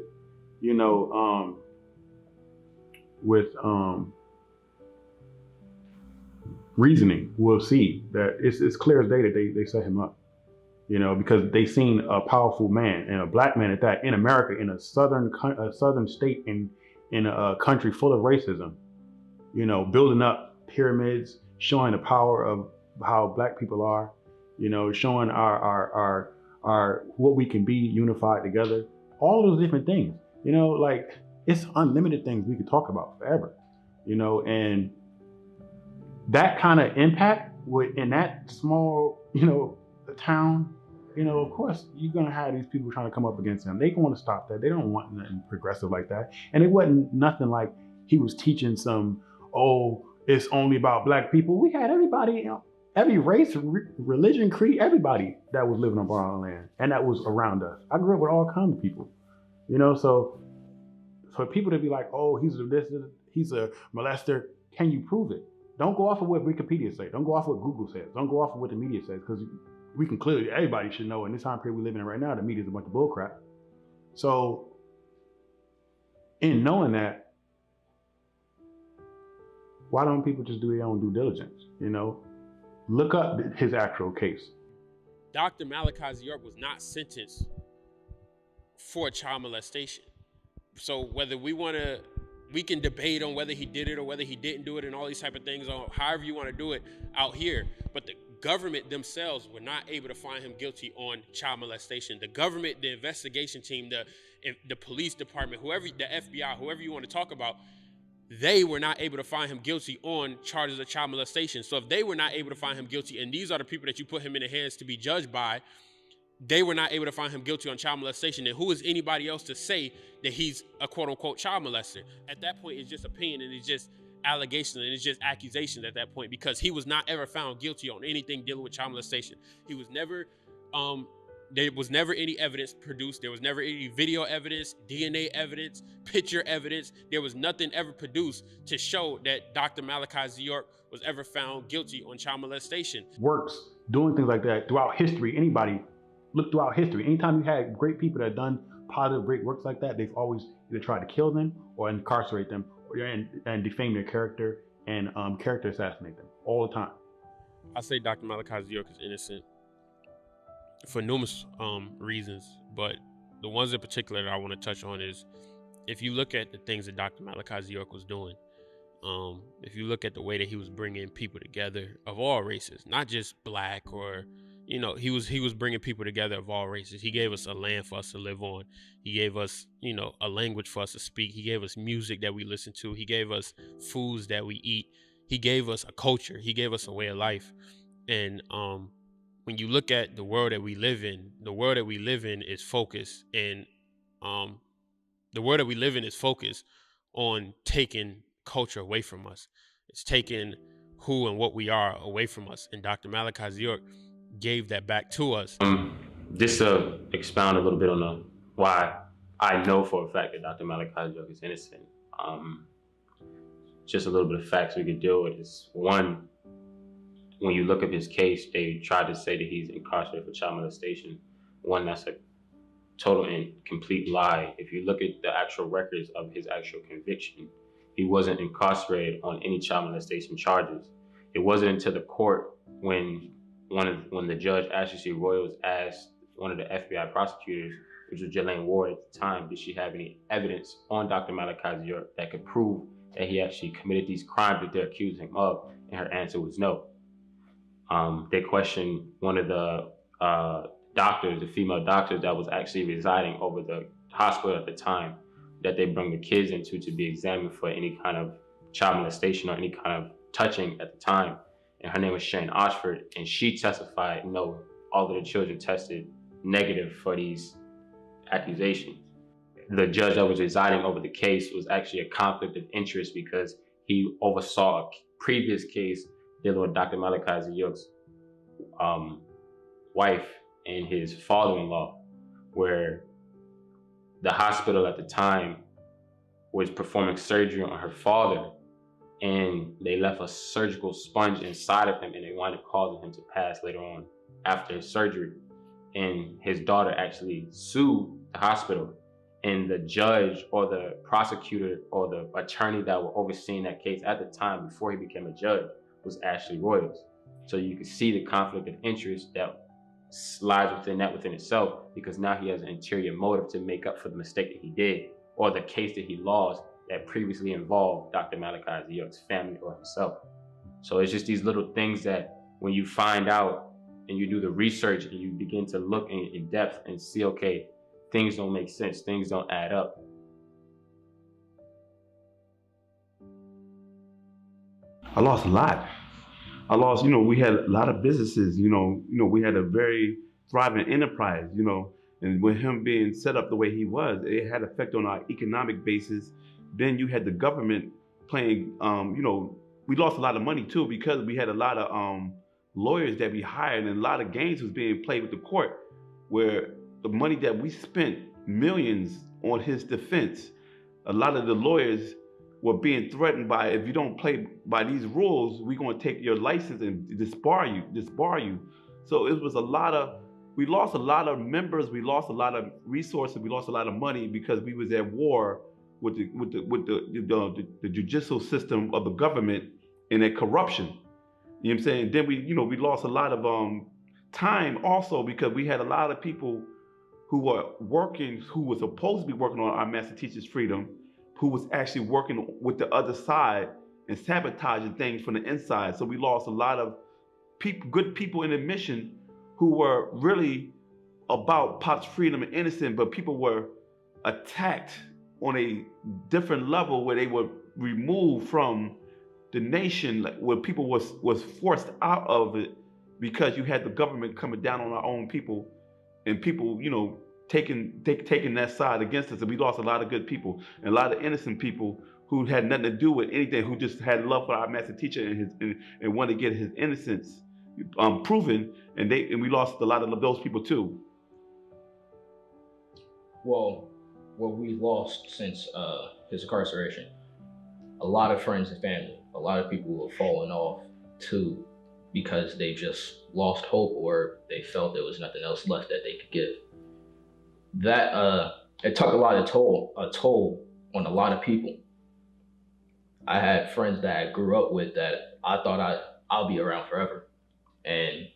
reasoning will see that it's clear as day that they set him up, because they seen a powerful man, and a black man at that, in America, in a southern state, in a country full of racism, building up pyramids, showing the power of how black people are, showing our what we can be unified together, all those different things, like, it's unlimited things we could talk about forever, and that kind of impact in that small, town, of course, you're going to have these people trying to come up against him. They want to stop that. They don't want nothing progressive like that. And it wasn't nothing like he was teaching it's only about black people. We had everybody, every race, religion, creed, everybody that was living on our land and that was around us. I grew up with all kinds of people, so for people to be like, oh, he's a molester, can you prove it? Don't go off of what Wikipedia says. Don't go off of what Google says. Don't go off of what the media says, because we can clearly, everybody should know in this time period we live in right now, the media is a bunch of bullcrap. So in knowing that, why don't people just do their own due diligence? Look up his actual case. Dr. Malachi York was not sentenced for child molestation. So whether we can debate on whether he did it or whether he didn't do it and all these type of things, or however you want to do it out here. But the government themselves were not able to find him guilty on child molestation. The government, the investigation team, the police department, whoever, the FBI, whoever you want to talk about, they were not able to find him guilty on charges of child molestation. So if they were not able to find him guilty, and these are the people that you put him in the hands to be judged by, they were not able to find him guilty on child molestation, then who is anybody else to say that he's a quote-unquote child molester? At that point, it's just opinion, and it's just allegation, and it's just accusations at that point, because he was not ever found guilty on anything dealing with child molestation. He was never, there was never any evidence produced. There was never any video evidence, DNA evidence, picture evidence. There was nothing ever produced to show that Dr. Malachi York was ever found guilty on child molestation. Works, doing things like that throughout history. Anybody look throughout history. Anytime you had great people that have done positive, great works like that, they've always either tried to kill them or incarcerate them and defame their character and character assassinate them all the time. I say Dr. Malachi York is innocent for numerous reasons, but the ones in particular that I want to touch on is, if you look at the things that Dr. Malachi York was doing, if you look at the way that he was bringing people together of all races, not just black or, he was bringing people together of all races. He gave us a land for us to live on. He gave us, a language for us to speak. He gave us music that we listen to. He gave us foods that we eat. He gave us a culture. He gave us a way of life. And when you look at the world that we live in, the world that we live in is focused, and the world that we live in is focused on taking culture away from us. It's taking who and what we are away from us. And Dr. Malachi York gave that back to us. Just to expound a little bit on why I know for a fact that Dr. Malachi York is innocent. Just a little bit of facts we could deal with is, one, when you look at his case, they tried to say that he's incarcerated for child molestation. One, that's a total and complete lie. If you look at the actual records of his actual conviction, he wasn't incarcerated on any child molestation charges. It wasn't until the court when the judge, Ashley C. Royals, asked one of the FBI prosecutors, which was Jelaine Ward at the time, did she have any evidence on Dr. Malachi York that could prove that he actually committed these crimes that they're accusing him of? And her answer was no. They questioned one of the doctors, the female doctors that was actually residing over the hospital at the time, that they bring the kids into to be examined for any kind of child molestation or any kind of touching at the time. And her name was Shane Oxford, and she testified, no, all of the children tested negative for these accusations. The judge that was residing over the case was actually a conflict of interest, because he oversaw a previous case dealing with Dr. Malachi York's wife and his father-in-law, where the hospital at the time was performing surgery on her father, and they left a surgical sponge inside of him, and they wound up causing him to pass later on after his surgery. And his daughter actually sued the hospital, and the judge or the prosecutor or the attorney that were overseeing that case at the time before he became a judge was Ashley Royals. So you can see the conflict of interest that lies within itself, because now he has an interior motive to make up for the mistake that he did, or the case that he lost that previously involved Dr. Malachi York's family or himself. So it's just these little things that when you find out and you do the research and you begin to look in depth and see, okay, things don't make sense, things don't add up. I lost a lot. I lost, we had a lot of businesses, we had a very thriving enterprise, and with him being set up the way he was, it had effect on our economic basis. Then you had the government playing, we lost a lot of money too, because we had a lot of lawyers that we hired, and a lot of games was being played with the court, where the money that we spent, millions on his defense, a lot of the lawyers were being threatened by, if you don't play by these rules, we're going to take your license and disbar you. So it was we lost a lot of members, we lost a lot of resources, we lost a lot of money because we was at war with the judicial system of the government and their corruption. You know what I'm saying? Then we lost a lot of time also because we had a lot of people who were working, who were supposed to be working on our master teacher's freedom, who was actually working with the other side and sabotaging things from the inside. So we lost a lot of good people in the mission who were really about Pop's freedom and innocence, but people were attacked on a different level where they were removed from the nation, like where people was forced out of it because you had the government coming down on our own people, and people, taking that side against us. And we lost a lot of good people and a lot of innocent people who had nothing to do with anything, who just had love for our master teacher and wanted to get his innocence proven, and we lost a lot of those people too. Well, what we lost since his incarceration, a lot of friends and family, a lot of people have fallen off too, because they just lost hope or they felt there was nothing else left that they could give. That it took a toll on a lot of people. I had friends that I grew up with that I thought I'll be around forever, and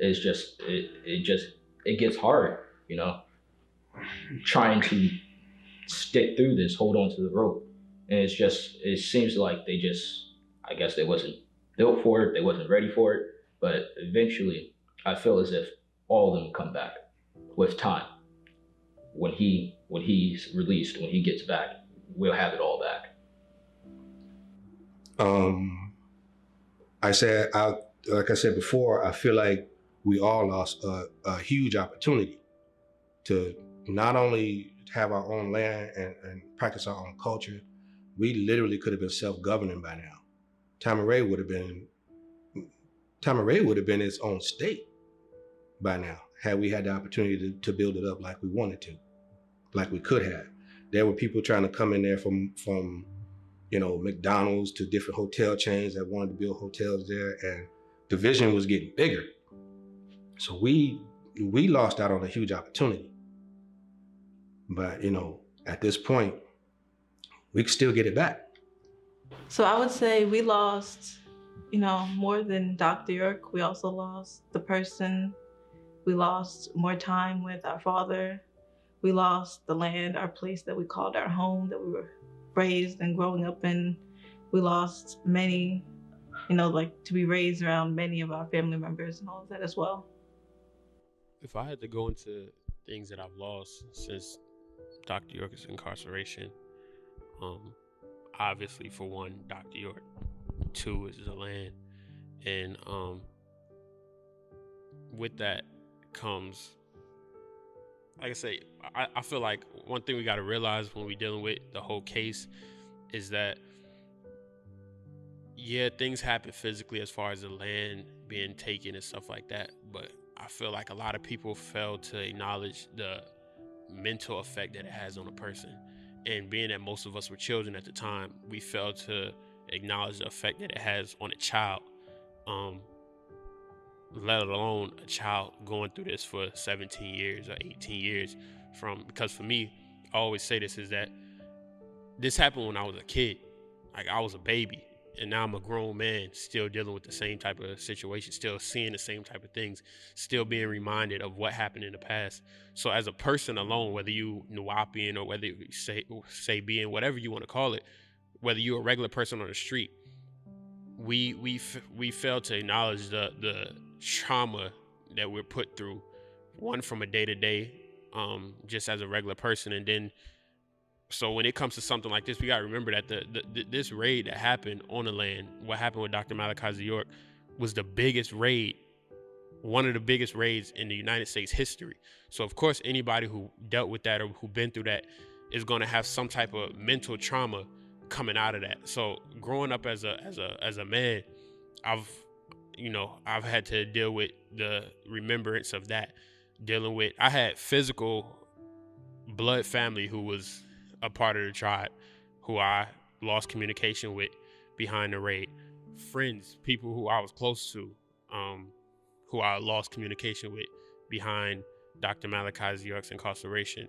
it's just it gets hard, trying to stick through this, hold on to the rope, and it seems like I guess they wasn't built for it, they wasn't ready for it, but eventually I feel as if all of them come back with time. When he's released, when he gets back, we'll have it all back. Like I said before, I feel like we all lost a huge opportunity to not only have our own land and practice our own culture. We literally could have been self-governing by now. Tamare would have been its own state by now, had we had the opportunity to build it up like we wanted to, like we could have. There were people trying to come in there from McDonald's to different hotel chains that wanted to build hotels there, and the vision was getting bigger. So we lost out on a huge opportunity. But, at this point, we can still get it back. So I would say we lost, more than Dr. York. We also lost the person. We lost more time with our father. We lost the land, our place that we called our home, that we were raised and growing up in. We lost many, to be raised around many of our family members and all of that as well. If I had to go into things that I've lost since Dr. York's incarceration, obviously for one, Dr. York. 2 is the land, and with that comes, like I say, I feel like one thing we got to realize when we're dealing with the whole case is that, yeah, things happen physically as far as the land being taken and stuff like that, but I feel like a lot of people fail to acknowledge the mental effect that it has on a person. And being that most of us were children at the time, we failed to acknowledge the effect that it has on a child, let alone a child going through this for 17 years or 18 years. Because for me, I always say this, is that this happened when I was a kid. Like, I was a baby, and now I'm a grown man still dealing with the same type of situation, still seeing the same type of things, still being reminded of what happened in the past. So as a person alone, whether you Nuwapian or whether you say being, whatever you want to call it, whether you're a regular person on the street, we fail to acknowledge the trauma that we're put through, one from a day-to-day, just as a regular person. And then, so when it comes to something like this, we got to remember that this raid that happened on the land, what happened with Dr. Malachi York, was the biggest raid, one of the biggest raids in the United States history. So of course, anybody who dealt with that or who been through that is going to have some type of mental trauma coming out of that. So growing up as a man, I've had to deal with the remembrance of that. I had physical blood family who was a part of the tribe who I lost communication with behind the raid. Friends, people who I was close to, who I lost communication with behind Dr. Malachi York's incarceration.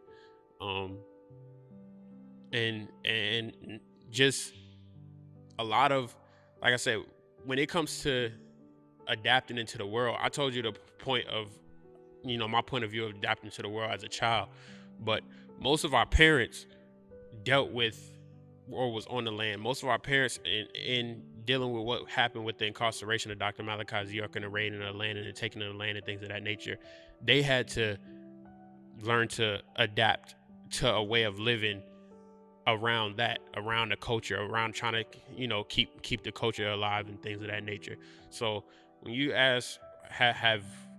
And just a lot of, like I said, when it comes to adapting into the world, I told you the point of, my point of view of adapting to the world as a child. But most of our parents dealt with or was on the land. Most of our parents in dealing with what happened with the incarceration of Dr. Malachi York and the raiding of the land and the taking of the land and things of that nature, they had to learn to adapt to a way of living around that, around the culture, around trying to, keep the culture alive and things of that nature. So when you ask,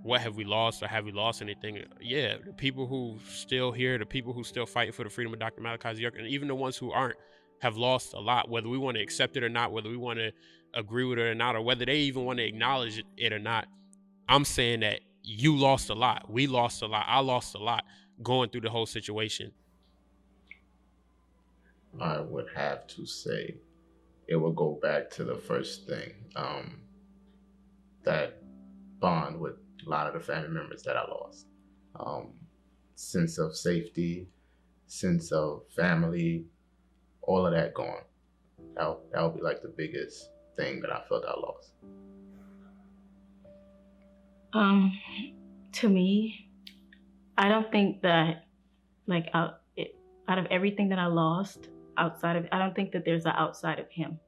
what have we lost, or have we lost anything? Yeah, the people who still here, the people who still fighting for the freedom of Dr. Malachi York, and even the ones who aren't, have lost a lot, whether we want to accept it or not, whether we want to agree with it or not, or whether they even want to acknowledge it or not. I'm saying that you lost a lot. We lost a lot. I lost a lot going through the whole situation. I would have to say it will go back to the first thing, that bond with a lot of the family members that I lost. Sense of safety, sense of family, all of that gone. That would be like the biggest thing that I felt I lost. To me, I don't think that, like, out of everything that I lost, I don't think that there's an outside of him.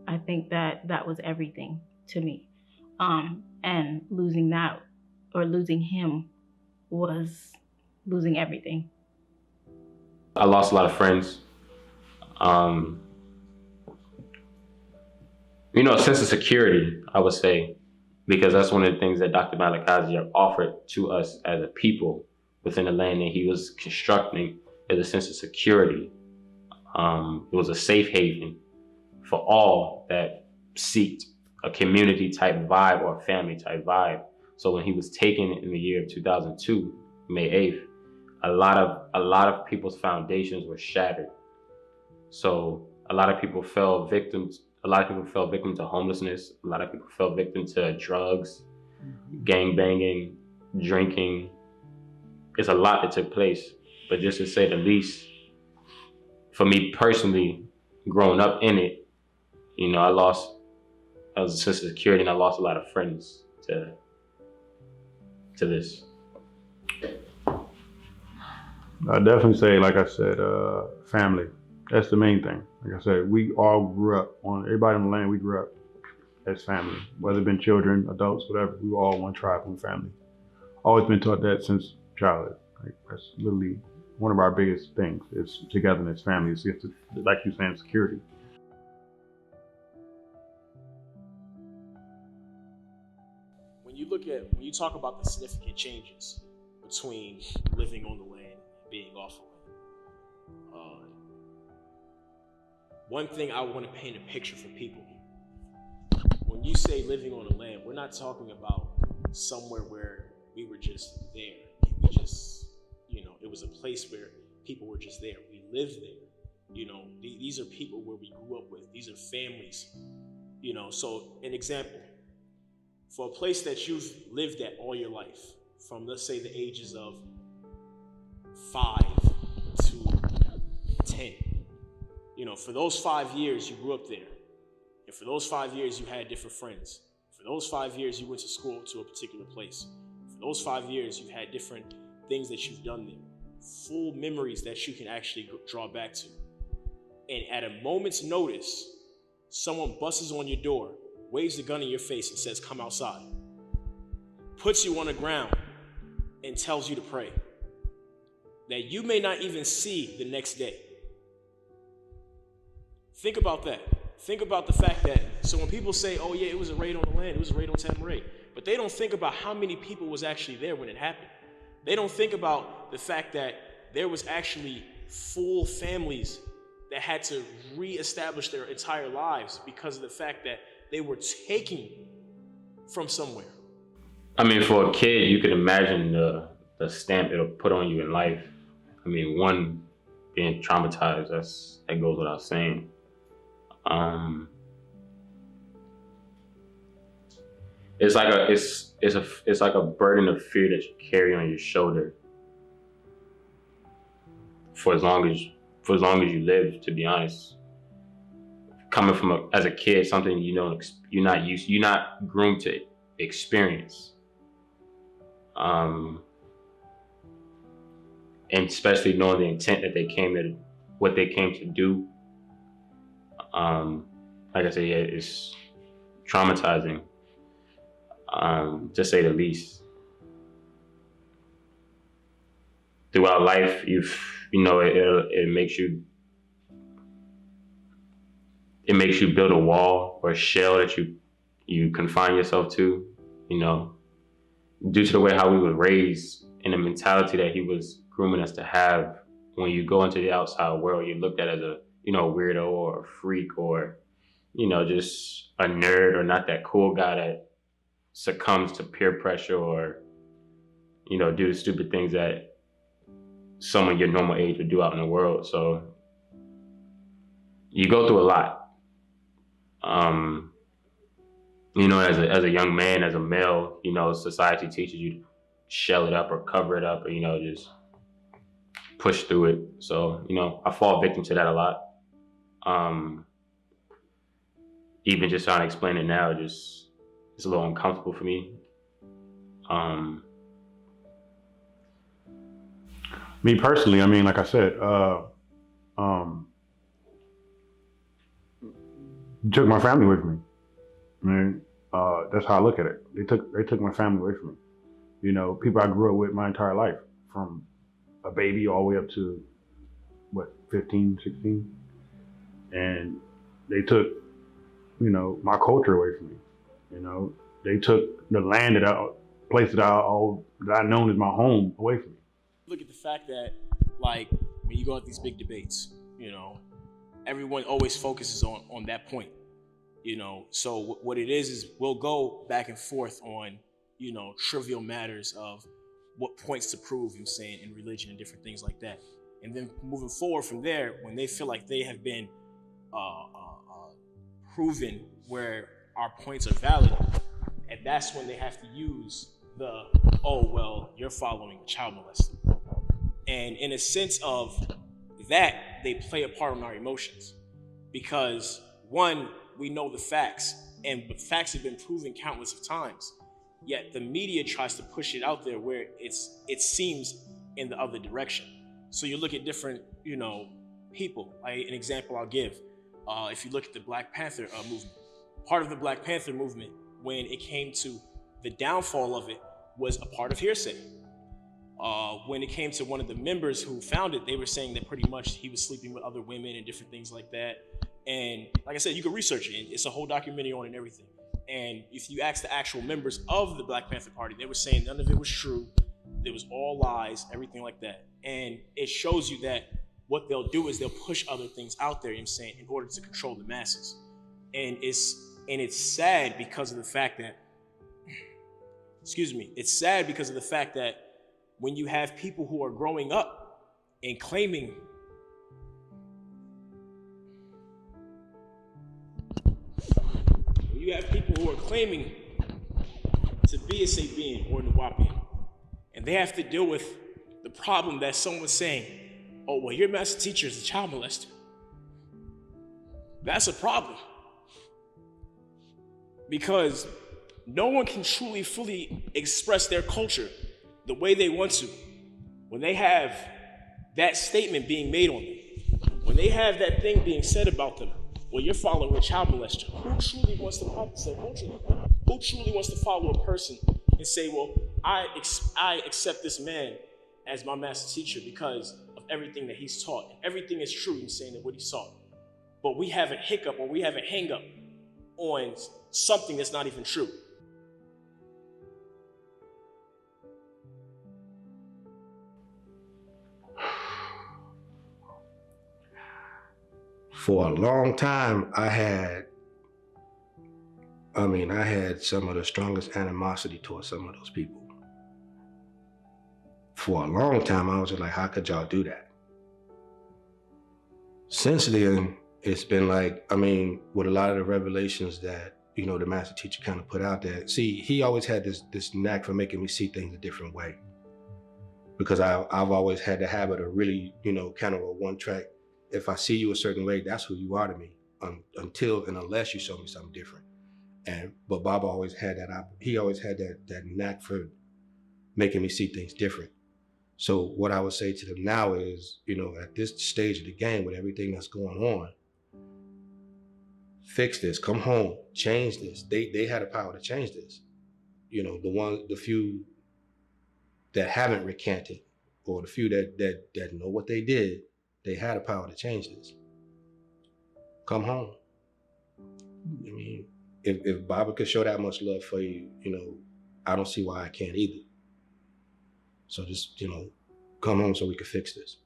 I think that was everything to me. And losing that, or losing him, was losing everything. I lost a lot of friends. A sense of security, I would say, because that's one of the things that Dr. Malachi offered to us as a people within the land that he was constructing, is a sense of security. It was a safe haven for all that seeked a community type vibe or a family type vibe. So when he was taken in the year of 2002, May 8th, a lot of people's foundations were shattered. So a lot of people fell victim to homelessness. A lot of people fell victim to drugs, gang banging, drinking. It's a lot that took place, but just to say the least, for me personally, growing up in it, I lost a sense of security, and I lost a lot of friends to this. I definitely say, like I said, family. That's the main thing. Like I said, we all grew up everybody on the land, we grew up as family. Whether it been children, adults, whatever, we were all one tribe, one family. Always been taught that since childhood. Like, that's literally one of our biggest things. It's togetherness, family. It's just, like you're saying, security. When you talk about the significant changes between living on the land and being off the land, one thing I want to paint a picture for people. When you say living on the land, we're not talking about somewhere where we were just there. We just, it was a place where people were just there. We lived there. These are people where we grew up with. These are families. So an example, for a place that you've lived at all your life, from let's say the ages of 5 to 10, for those 5 years you grew up there. And for those 5 years you had different friends. For those 5 years you went to school to a particular place. For those 5 years you've had different things that you've done there. Full memories that you can actually draw back to. And at a moment's notice, someone busts on your door, waves a gun in your face and says, "Come outside." Puts you on the ground and tells you to pray. That you may not even see the next day. Think about that. Think about the fact that, so when people say, "Oh yeah, it was a raid on the land, it was a raid on Tamare," but they don't think about how many people was actually there when it happened. They don't think about the fact that there was actually full families that had to reestablish their entire lives because of the fact that they were taken from somewhere. I mean, for a kid, you can imagine the stamp it'll put on you in life. I mean, one, being traumatized. That goes without saying. It's like a burden of fear that you carry on your shoulder for as long as you live. To be honest, coming from as a kid, something you're not groomed to experience, and especially knowing the intent that what they came to do. Like I said, yeah, it's traumatizing, to say the least. Throughout life, it makes you build a wall or a shell that you confine yourself to, due to the way how we were raised and the mentality that he was grooming us to have. When you go into the outside world, you're looked at as a weirdo or a freak or just a nerd or not that cool guy that succumbs to peer pressure or do the stupid things that someone your normal age would do out in the world. So you go through a lot. As a young man, as a male, society teaches you to shell it up or cover it up or, just push through it. So, I fall victim to that a lot. Even just trying to explain it now, it's a little uncomfortable for me. Me personally, I mean, like I said, took my family away from me. I mean, that's how I look at it. They took my family away from me. People I grew up with my entire life, from a baby all the way up to 15, 16. And they took, my culture away from me. They took the land that I known as my home away from me. Look at the fact that, like, when you go at these big debates, everyone always focuses on that point. So what it is we'll go back and forth on, trivial matters of what points to prove, in religion and different things like that. And then moving forward from there, when they feel like they have been proven where our points are valid, and that's when they have to use you're following a child molester. And in a sense of that, they play a part in our emotions. Because one, we know the facts, and the facts have been proven countless of times. Yet the media tries to push it out there where it seems in the other direction. So you look at different, people. An example I'll give, if you look at the Black Panther movement, part of the Black Panther movement, when it came to the downfall of it, was a part of hearsay. When it came to one of the members who founded, they were saying that pretty much he was sleeping with other women and different things like that. And like I said, you can research it. It's a whole documentary on it and everything. And if you ask the actual members of the Black Panther Party, they were saying none of it was true. It was all lies, everything like that. And it shows you that what they'll do is they'll push other things out there, in order to control the masses. And it's sad because of the fact that, it's sad because of the fact that when you have people who are growing up and claiming to be a Sabian or Nuwapian, and they have to deal with the problem that someone's saying, oh, well, your master teacher is a child molester. That's a problem. Because no one can truly, fully express their culture the way they want to when they have that statement being made on them. When they have that thing being said about them, well, you're following a child molester. Who truly wants to practice their culture? Who truly wants to follow a person and say, well, I accept this man as my master teacher because of everything that he's taught. And everything is true in saying that what he taught. But we have a hiccup or we have a hang up on something that's not even true. For a long time, I had some of the strongest animosity towards some of those people. For a long time, I was just like, how could y'all do that? Since then, it's been like, I mean, with a lot of the revelations that, you know, the master teacher kind of put out there. See, he always had this knack for making me see things a different way. Because I've always had the habit of really, you know, kind of a one track. If I see you a certain way, that's who you are to me, until and unless you show me something different. But Bob always had that. He always had that knack for making me see things different. So what I would say to them now is, you know, at this stage of the game with everything that's going on, fix this, come home, change this. They had the power to change this. You know, the few that haven't recanted, or the few that know what they did, they had the power to change this. Come home. I mean, if Baba could show that much love for you, you know, I don't see why I can't either. So just, you know, come home so we can fix this.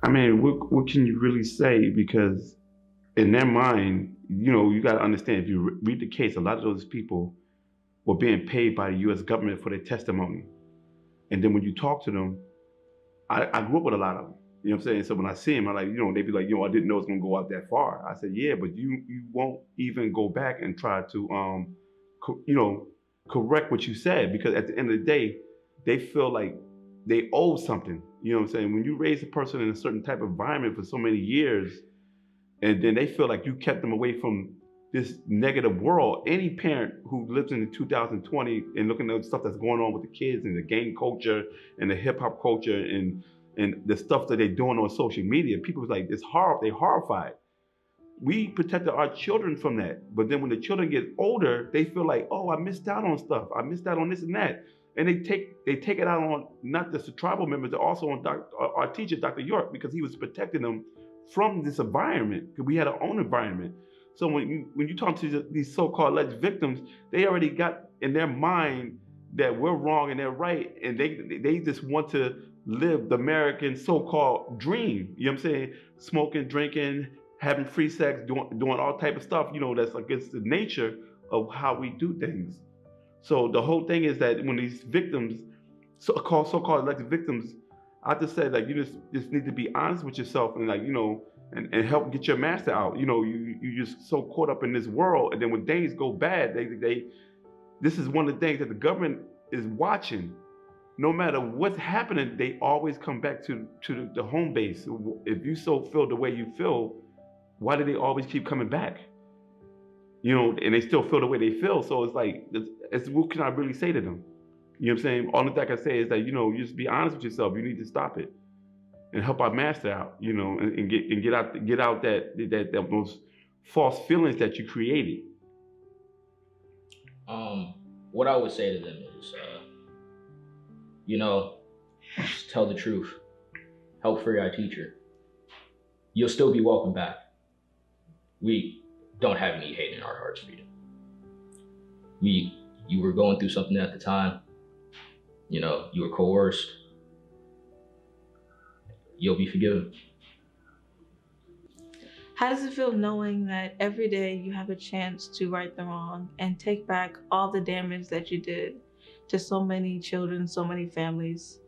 I mean, what can you really say? Because in their mind, you know, you got to understand, if you read the case, a lot of those people were being paid by the U.S. government for their testimony. And then when you talk to them, I grew up with a lot of them. You know what I'm saying? So when I see them, I'm like, you know, they'd be like, I didn't know it was going to go out that far. I said, yeah, but you won't even go back and try to, correct what you said, because at the end of the day, they feel like they owe something. You know what I'm saying? When you raise a person in a certain type of environment for so many years, and then they feel like you kept them away from this negative world. Any parent who lives in the 2020 and looking at the stuff that's going on with the kids and the gang culture and the hip hop culture and the stuff that they're doing on social media, people was like, it's horrible. They're horrified. We protected our children from that. But then when the children get older, they feel like, oh, I missed out on stuff. I missed out on this and that. And they take it out on not just the tribal members, but also on our teacher, Dr. York, because he was protecting them from this environment, because we had our own environment. So when you talk to these so-called alleged victims, they already got in their mind that we're wrong and they're right, and they just want to live the American so-called dream. You know what I'm saying? Smoking, drinking, having free sex, doing all type of stuff, you know, that's against the nature of how we do things. So the whole thing is that when these victims, so-called alleged victims, I just said, like, you just need to be honest with yourself and, like, you know, and help get your master out. You know, you just so caught up in this world, and then when things go bad, this is one of the things that the government is watching. No matter what's happening, they always come back to the home base. If you so feel the way you feel, why do they always keep coming back? You know, and they still feel the way they feel. So it's like, what can I really say to them? You know what I'm saying? All that I can say is that, you know, you just be honest with yourself. You need to stop it and help our master out, you know, and get out that those false feelings that you created. What I would say to them is, you know, just tell the truth. Help free our teacher. You'll still be welcome back. We don't have any hate in our hearts for you. You were going through something at the time. You know, you were coerced. You'll be forgiven. How does it feel knowing that every day you have a chance to right the wrong and take back all the damage that you did to so many children, so many families,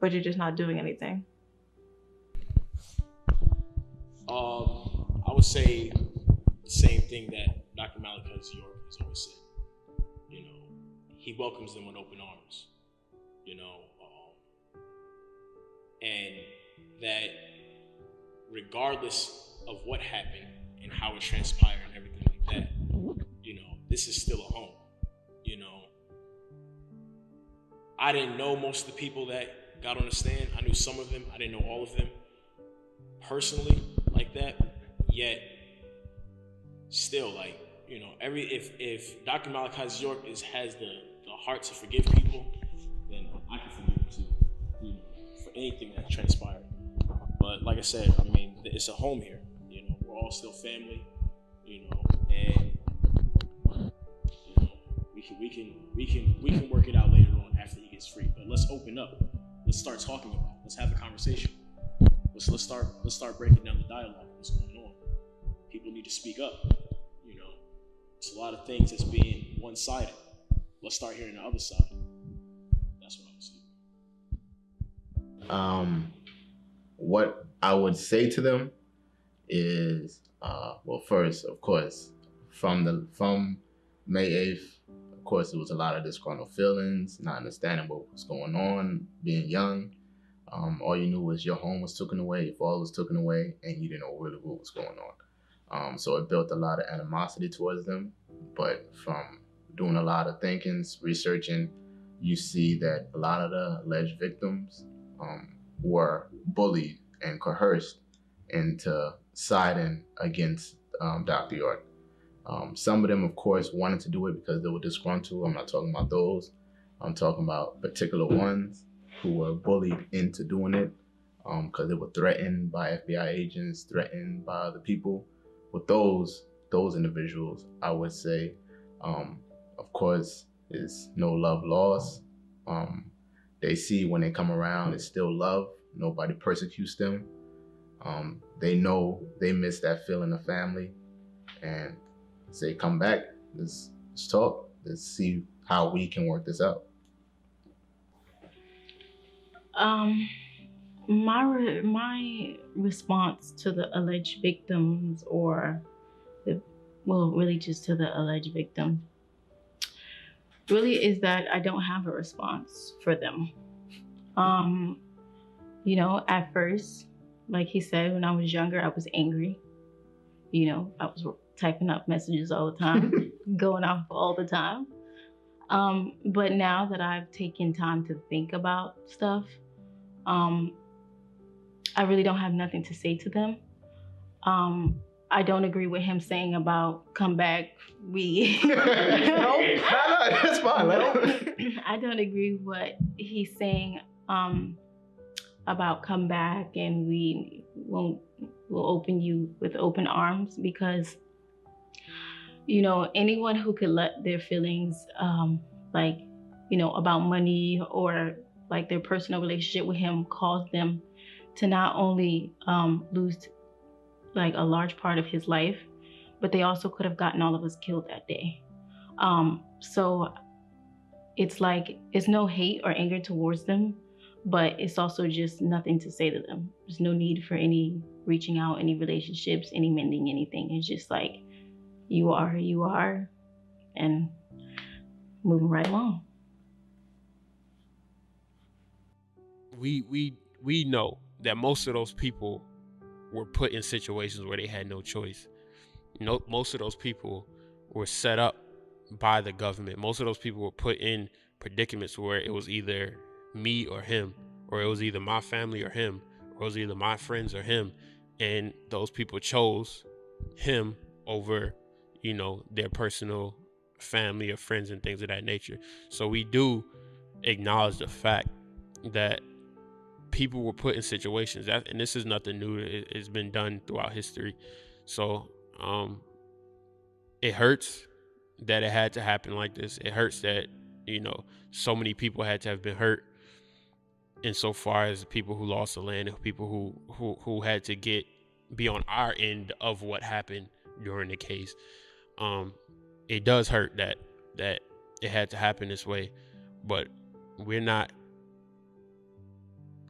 but you're just not doing anything? I would say the same thing that Dr. York has always said. You know, he welcomes them with open arms. You know, and that regardless of what happened and how it transpired and everything like that, you know, this is still a home. You know, I didn't know most of the people that got on the stand. I knew some of them. I didn't know all of them personally like that. Yet, still, like, you know, if Dr. York has the heart to forgive people, then I can forgive him too, you know, for anything that transpired. But like I said, I mean, it's a home here. You know, we're all still family. You know, and you know, we can work it out later on after he gets free. But let's open up. Let's start talking about it. Let's have a conversation. Let's start breaking down the dialogue. What's going on? People need to speak up. You know, it's a lot of things that's being one-sided. Let's start hearing the other side. That's what I was saying. What I would say to them is, well, first, of course, from May 8th, of course, it was a lot of disgruntled feelings, not understanding what was going on, being young. All you knew was your home was taken away, your father was taken away, and you didn't know really what was going on. So it built a lot of animosity towards them. But from doing a lot of thinking, researching, you see that a lot of the alleged victims were bullied and coerced into siding against Dr. York. Some of them, of course, wanted to do it because they were disgruntled. I'm not talking about those. I'm talking about particular ones who were bullied into doing it because they were threatened by FBI agents, threatened by other people. With those individuals, I would say, of course, is no love lost. They see when they come around, it's still love. Nobody persecutes them. They know they miss that feeling of family, and say, come back, let's talk, let's see how we can work this out. My response to the alleged victims, really just to the alleged victim, really is that I don't have a response for them. At first, like he said, when I was younger, I was angry. I was typing up messages all the time, going off all the time. But now that I've taken time to think about stuff, I really don't have nothing to say to them. I don't agree with him saying about come back. No, that's fine. I don't agree with what he's saying about come back and we'll open you with open arms, because anyone who could let their feelings about money or like their personal relationship with him cause them to not only lose like a large part of his life, but they also could have gotten all of us killed that day. So it's like, it's no hate or anger towards them, but it's also just nothing to say to them. There's no need for any reaching out, any relationships, any mending, anything. It's just like, you are who you are, and moving right along. We know that most of those people were put in situations where they had no choice. Most of those people were set up by the government. Most of those people were put in predicaments where it was either me or him, or it was either my family or him, or it was either my friends or him. And those people chose him over, their personal family or friends and things of that nature. So we do acknowledge the fact that people were put in situations and this is nothing new. It's been done throughout history. So it hurts that it had to happen like this. It hurts that so many people had to have been hurt, insofar as people who lost the land and people who had to be on our end of what happened during the case. It does hurt that it had to happen this way, but we're not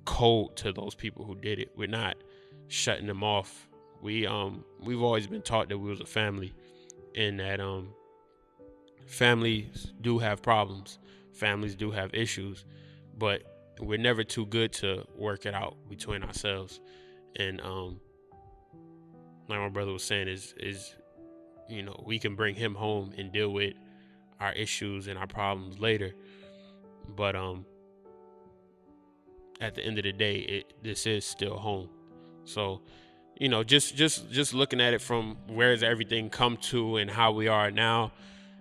cold to those people who did it. We're not shutting them off. We've always been taught that we was a family, and that families do have problems, families do have issues, but we're never too good to work it out between ourselves. And like my brother was saying, is we can bring him home and deal with our issues and our problems later, but at the end of the day, this is still home. So just looking at it from where's everything come to and how we are now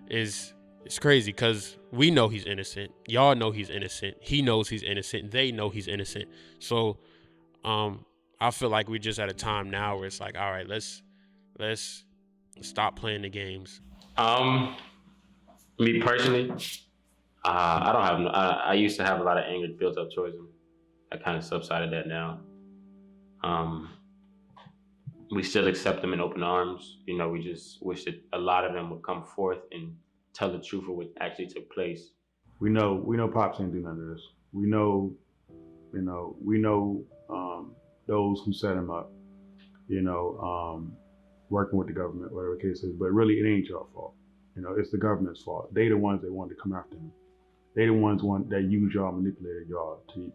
it's crazy, because we know he's innocent, y'all know he's innocent, he knows he's innocent, they know he's innocent. So I feel like we're just at a time now where it's like, all right, let's stop playing the games. Me personally, I used to have a lot of anger built up towards him. I kind of subsided that now. We still accept them in open arms. We just wish that a lot of them would come forth and tell the truth of what actually took place. We know Pops ain't do none of this. We know those who set him up, working with the government, whatever the case is. But really, it ain't your fault. It's the government's fault. They the ones that wanted to come after him. They the ones that used y'all, manipulated y'all to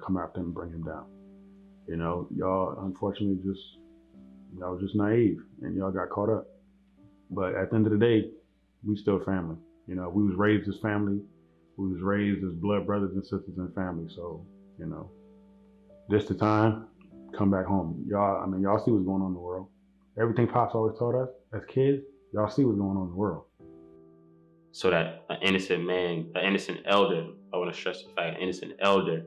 come after him and bring him down. Y'all unfortunately y'all was just naive and y'all got caught up. But at the end of the day, we still family. We was raised as family. We was raised as blood brothers and sisters and family. So, this the time, come back home. Y'all see what's going on in the world. Everything Pops always taught us as kids, y'all see what's going on in the world. So that an innocent man, an innocent elder, I want to stress the fact, an innocent elder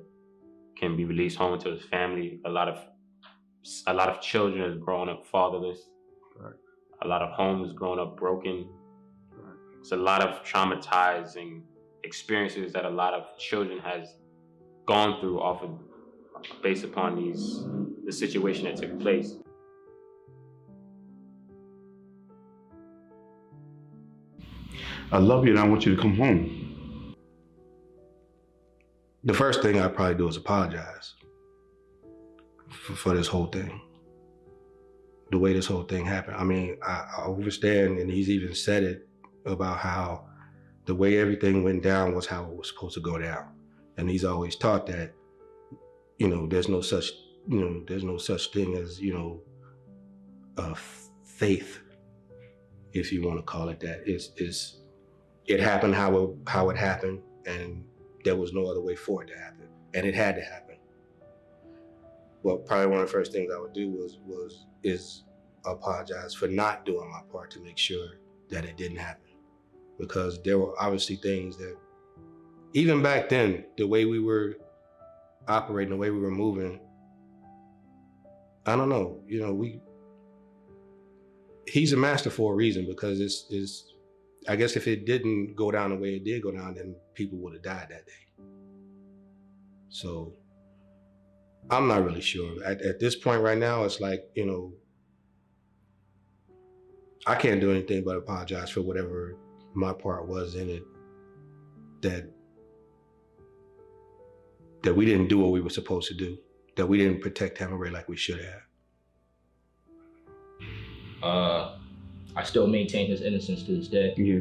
can be released home to his family. A lot of children have grown up fatherless. Right. A lot of homes grown up broken. Right. It's a lot of traumatizing experiences that a lot of children has gone through based upon the situation that took place. I love you and I want you to come home. The first thing I'd probably do is apologize for this whole thing. The way this whole thing happened. I understand, and he's even said it about how the way everything went down was how it was supposed to go down. And he's always taught that, there's no such thing as, faith, if you want to call it that. It happened how it happened, and there was no other way for it to happen, and it had to happen. Well, probably one of the first things I would do is apologize for not doing my part to make sure that it didn't happen, because there were obviously things that, even back then, the way we were operating, the way we were moving, I don't know, he's a master for a reason, because it's I guess if it didn't go down the way it did go down, then people would have died that day. So I'm not really sure. At this point right now, it's like, I can't do anything but apologize for whatever my part was in it, that we didn't do what we were supposed to do, that we didn't protect Tamare like we should have. I still maintain his innocence to this day. Yeah.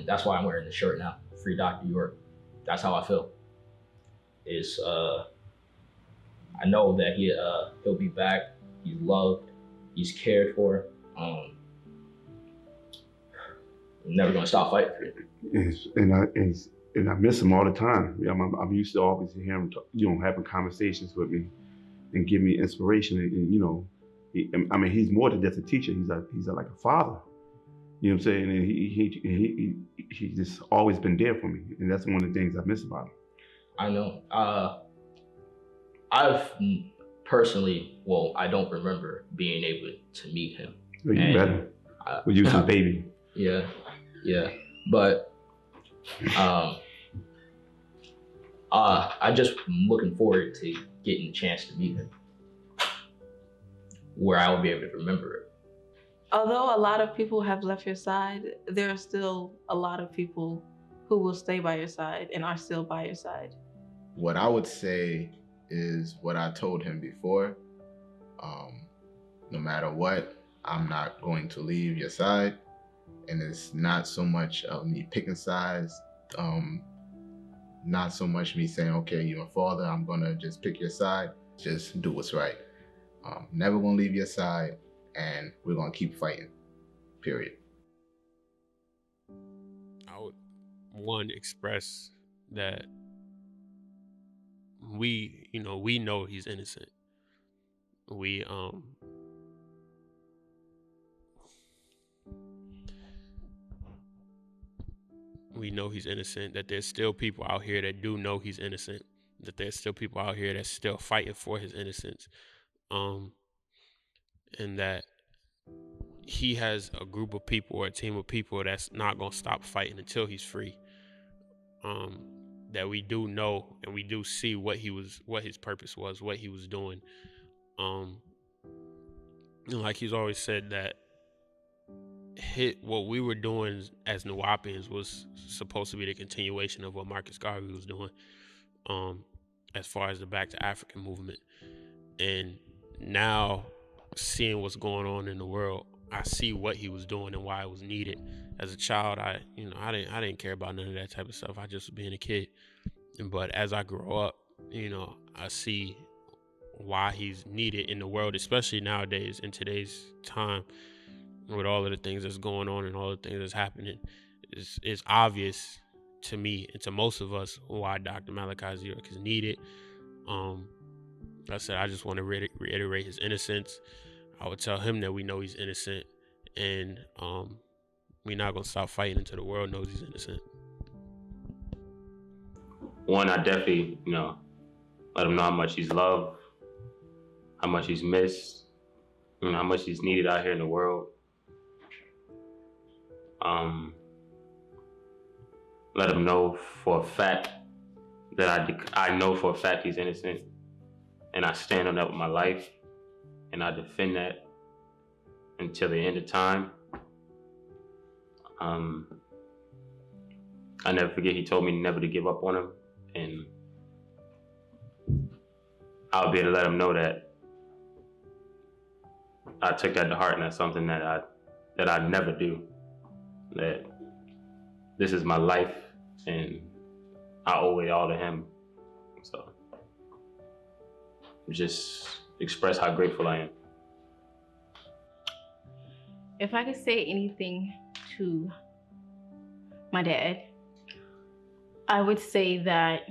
That's why I'm wearing the shirt now. Free Dr. York. That's how I feel. I know that he'll be back. He's loved. He's cared for. I'm never gonna stop fighting for him. And I miss him all the time. I'm used to always hearing him, having conversations with me and give me inspiration. And he's more than just a teacher. He's like a father. You know what I'm saying? And he just always been there for me. And that's one of the things I miss about him. I know. I've personally, I don't remember being able to meet him. You better. When you was a baby. Yeah. But I just am looking forward to getting the chance to meet him, where I will be able to remember it. Although a lot of people have left your side, there are still a lot of people who will stay by your side and are still by your side. What I would say is what I told him before. No matter what, I'm not going to leave your side. And it's not so much of me picking sides, not so much me saying, okay, you're my father, I'm gonna just pick your side. Just do what's right. Never gonna leave your side, and we're gonna keep fighting, period. I would, express that we know he's innocent. We know he's innocent, that there's still people out here that do know he's innocent, that there's still people out here that's still fighting for his innocence, and that he has a group of people or a team of people that's not going to stop fighting until he's free. That we do know and we do see what his purpose was, what he was doing. And like he's always said, that what we were doing as Nuwaubians was supposed to be the continuation of what Marcus Garvey was doing, as far as the Back to Africa movement. And now, seeing what's going on in the world, I see what he was doing and why it was needed. As a child, I didn't care about none of that type of stuff. I just was being a kid. But as I grow up, I see why he's needed in the world, especially nowadays, in today's time, with all of the things that's going on and all the things that's happening. It's obvious to me and to most of us why Dr. Malachi York is needed. Like I said, I just want to reiterate his innocence. I would tell him that we know he's innocent, and we're not gonna stop fighting until the world knows he's innocent. One, I definitely, let him know how much he's loved, how much he's missed, how much he's needed out here in the world. Let him know for a fact that I know for a fact he's innocent, and I stand on that with my life, and I defend that until the end of time. I never forget he told me never to give up on him, and I'll be able to let him know that I took that to heart, and that's something that I never do. That this is my life, and I owe it all to him. So just express how grateful I am. If I could say anything to my dad, I would say that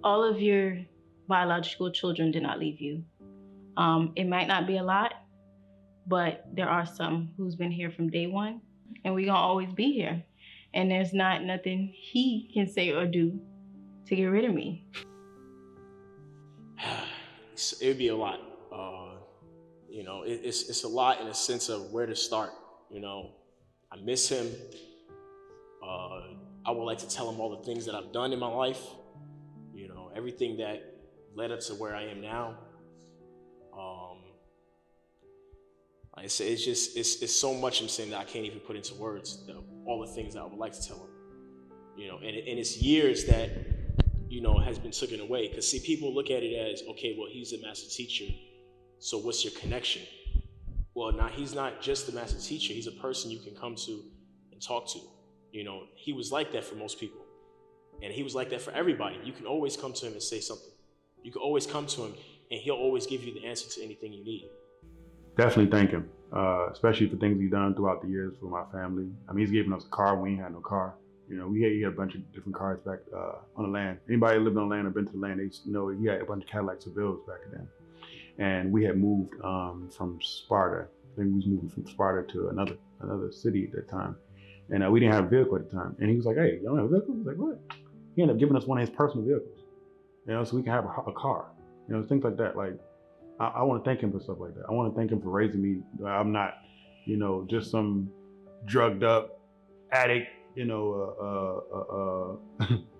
all of your biological children did not leave you. It might not be a lot, but there are some who's been here from day one, and we're gonna always be here. And there's not nothing he can say or do to get rid of me. It would be a lot. It's a lot in a sense of where to start. I miss him. I would like to tell him all the things that I've done in my life. Everything that led up to where I am now. Like I said, it's so much I'm saying that I can't even put into words. All the things that I would like to tell him. And it's years that has been taken away. Because see, people look at it as, okay, well, he's a master teacher, so what's your connection? Well, now he's not just a master teacher. He's a person you can come to and talk to. He was like that for most people. And he was like that for everybody. You can always come to him and say something. You can always come to him, and he'll always give you the answer to anything you need. Definitely thank him, especially for things he's done throughout the years for my family. I mean, he's given us a car when we ain't had no car. He had a bunch of different cars back on the land. Anybody lived on the land or been to the land, they know he had a bunch of Cadillac Sevilles back then. And we had moved from Sparta. I think we was moving from Sparta to another city at that time. And we didn't have a vehicle at the time. And he was like, hey, you don't have a vehicle? I was like, what? He ended up giving us one of his personal vehicles, so we can have a car, things like that. Like, I want to thank him for stuff like that. I want to thank him for raising me. I'm not, just some drugged up addict, a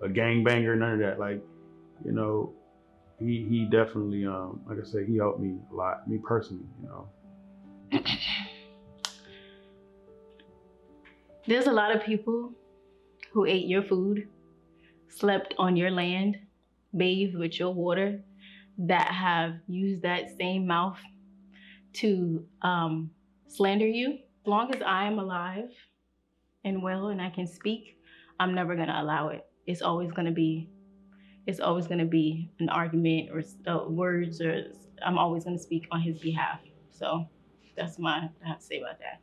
gangbanger, none of that. Like, he definitely, like I said, he helped me a lot, me personally, There's a lot of people who ate your food, slept on your land, bathed with your water, that have used that same mouth to slander you. As long as I am alive and well and I can speak, I'm never gonna allow it. It's always gonna be an argument or words, or I'm always gonna speak on his behalf. So that's what I have to say about that.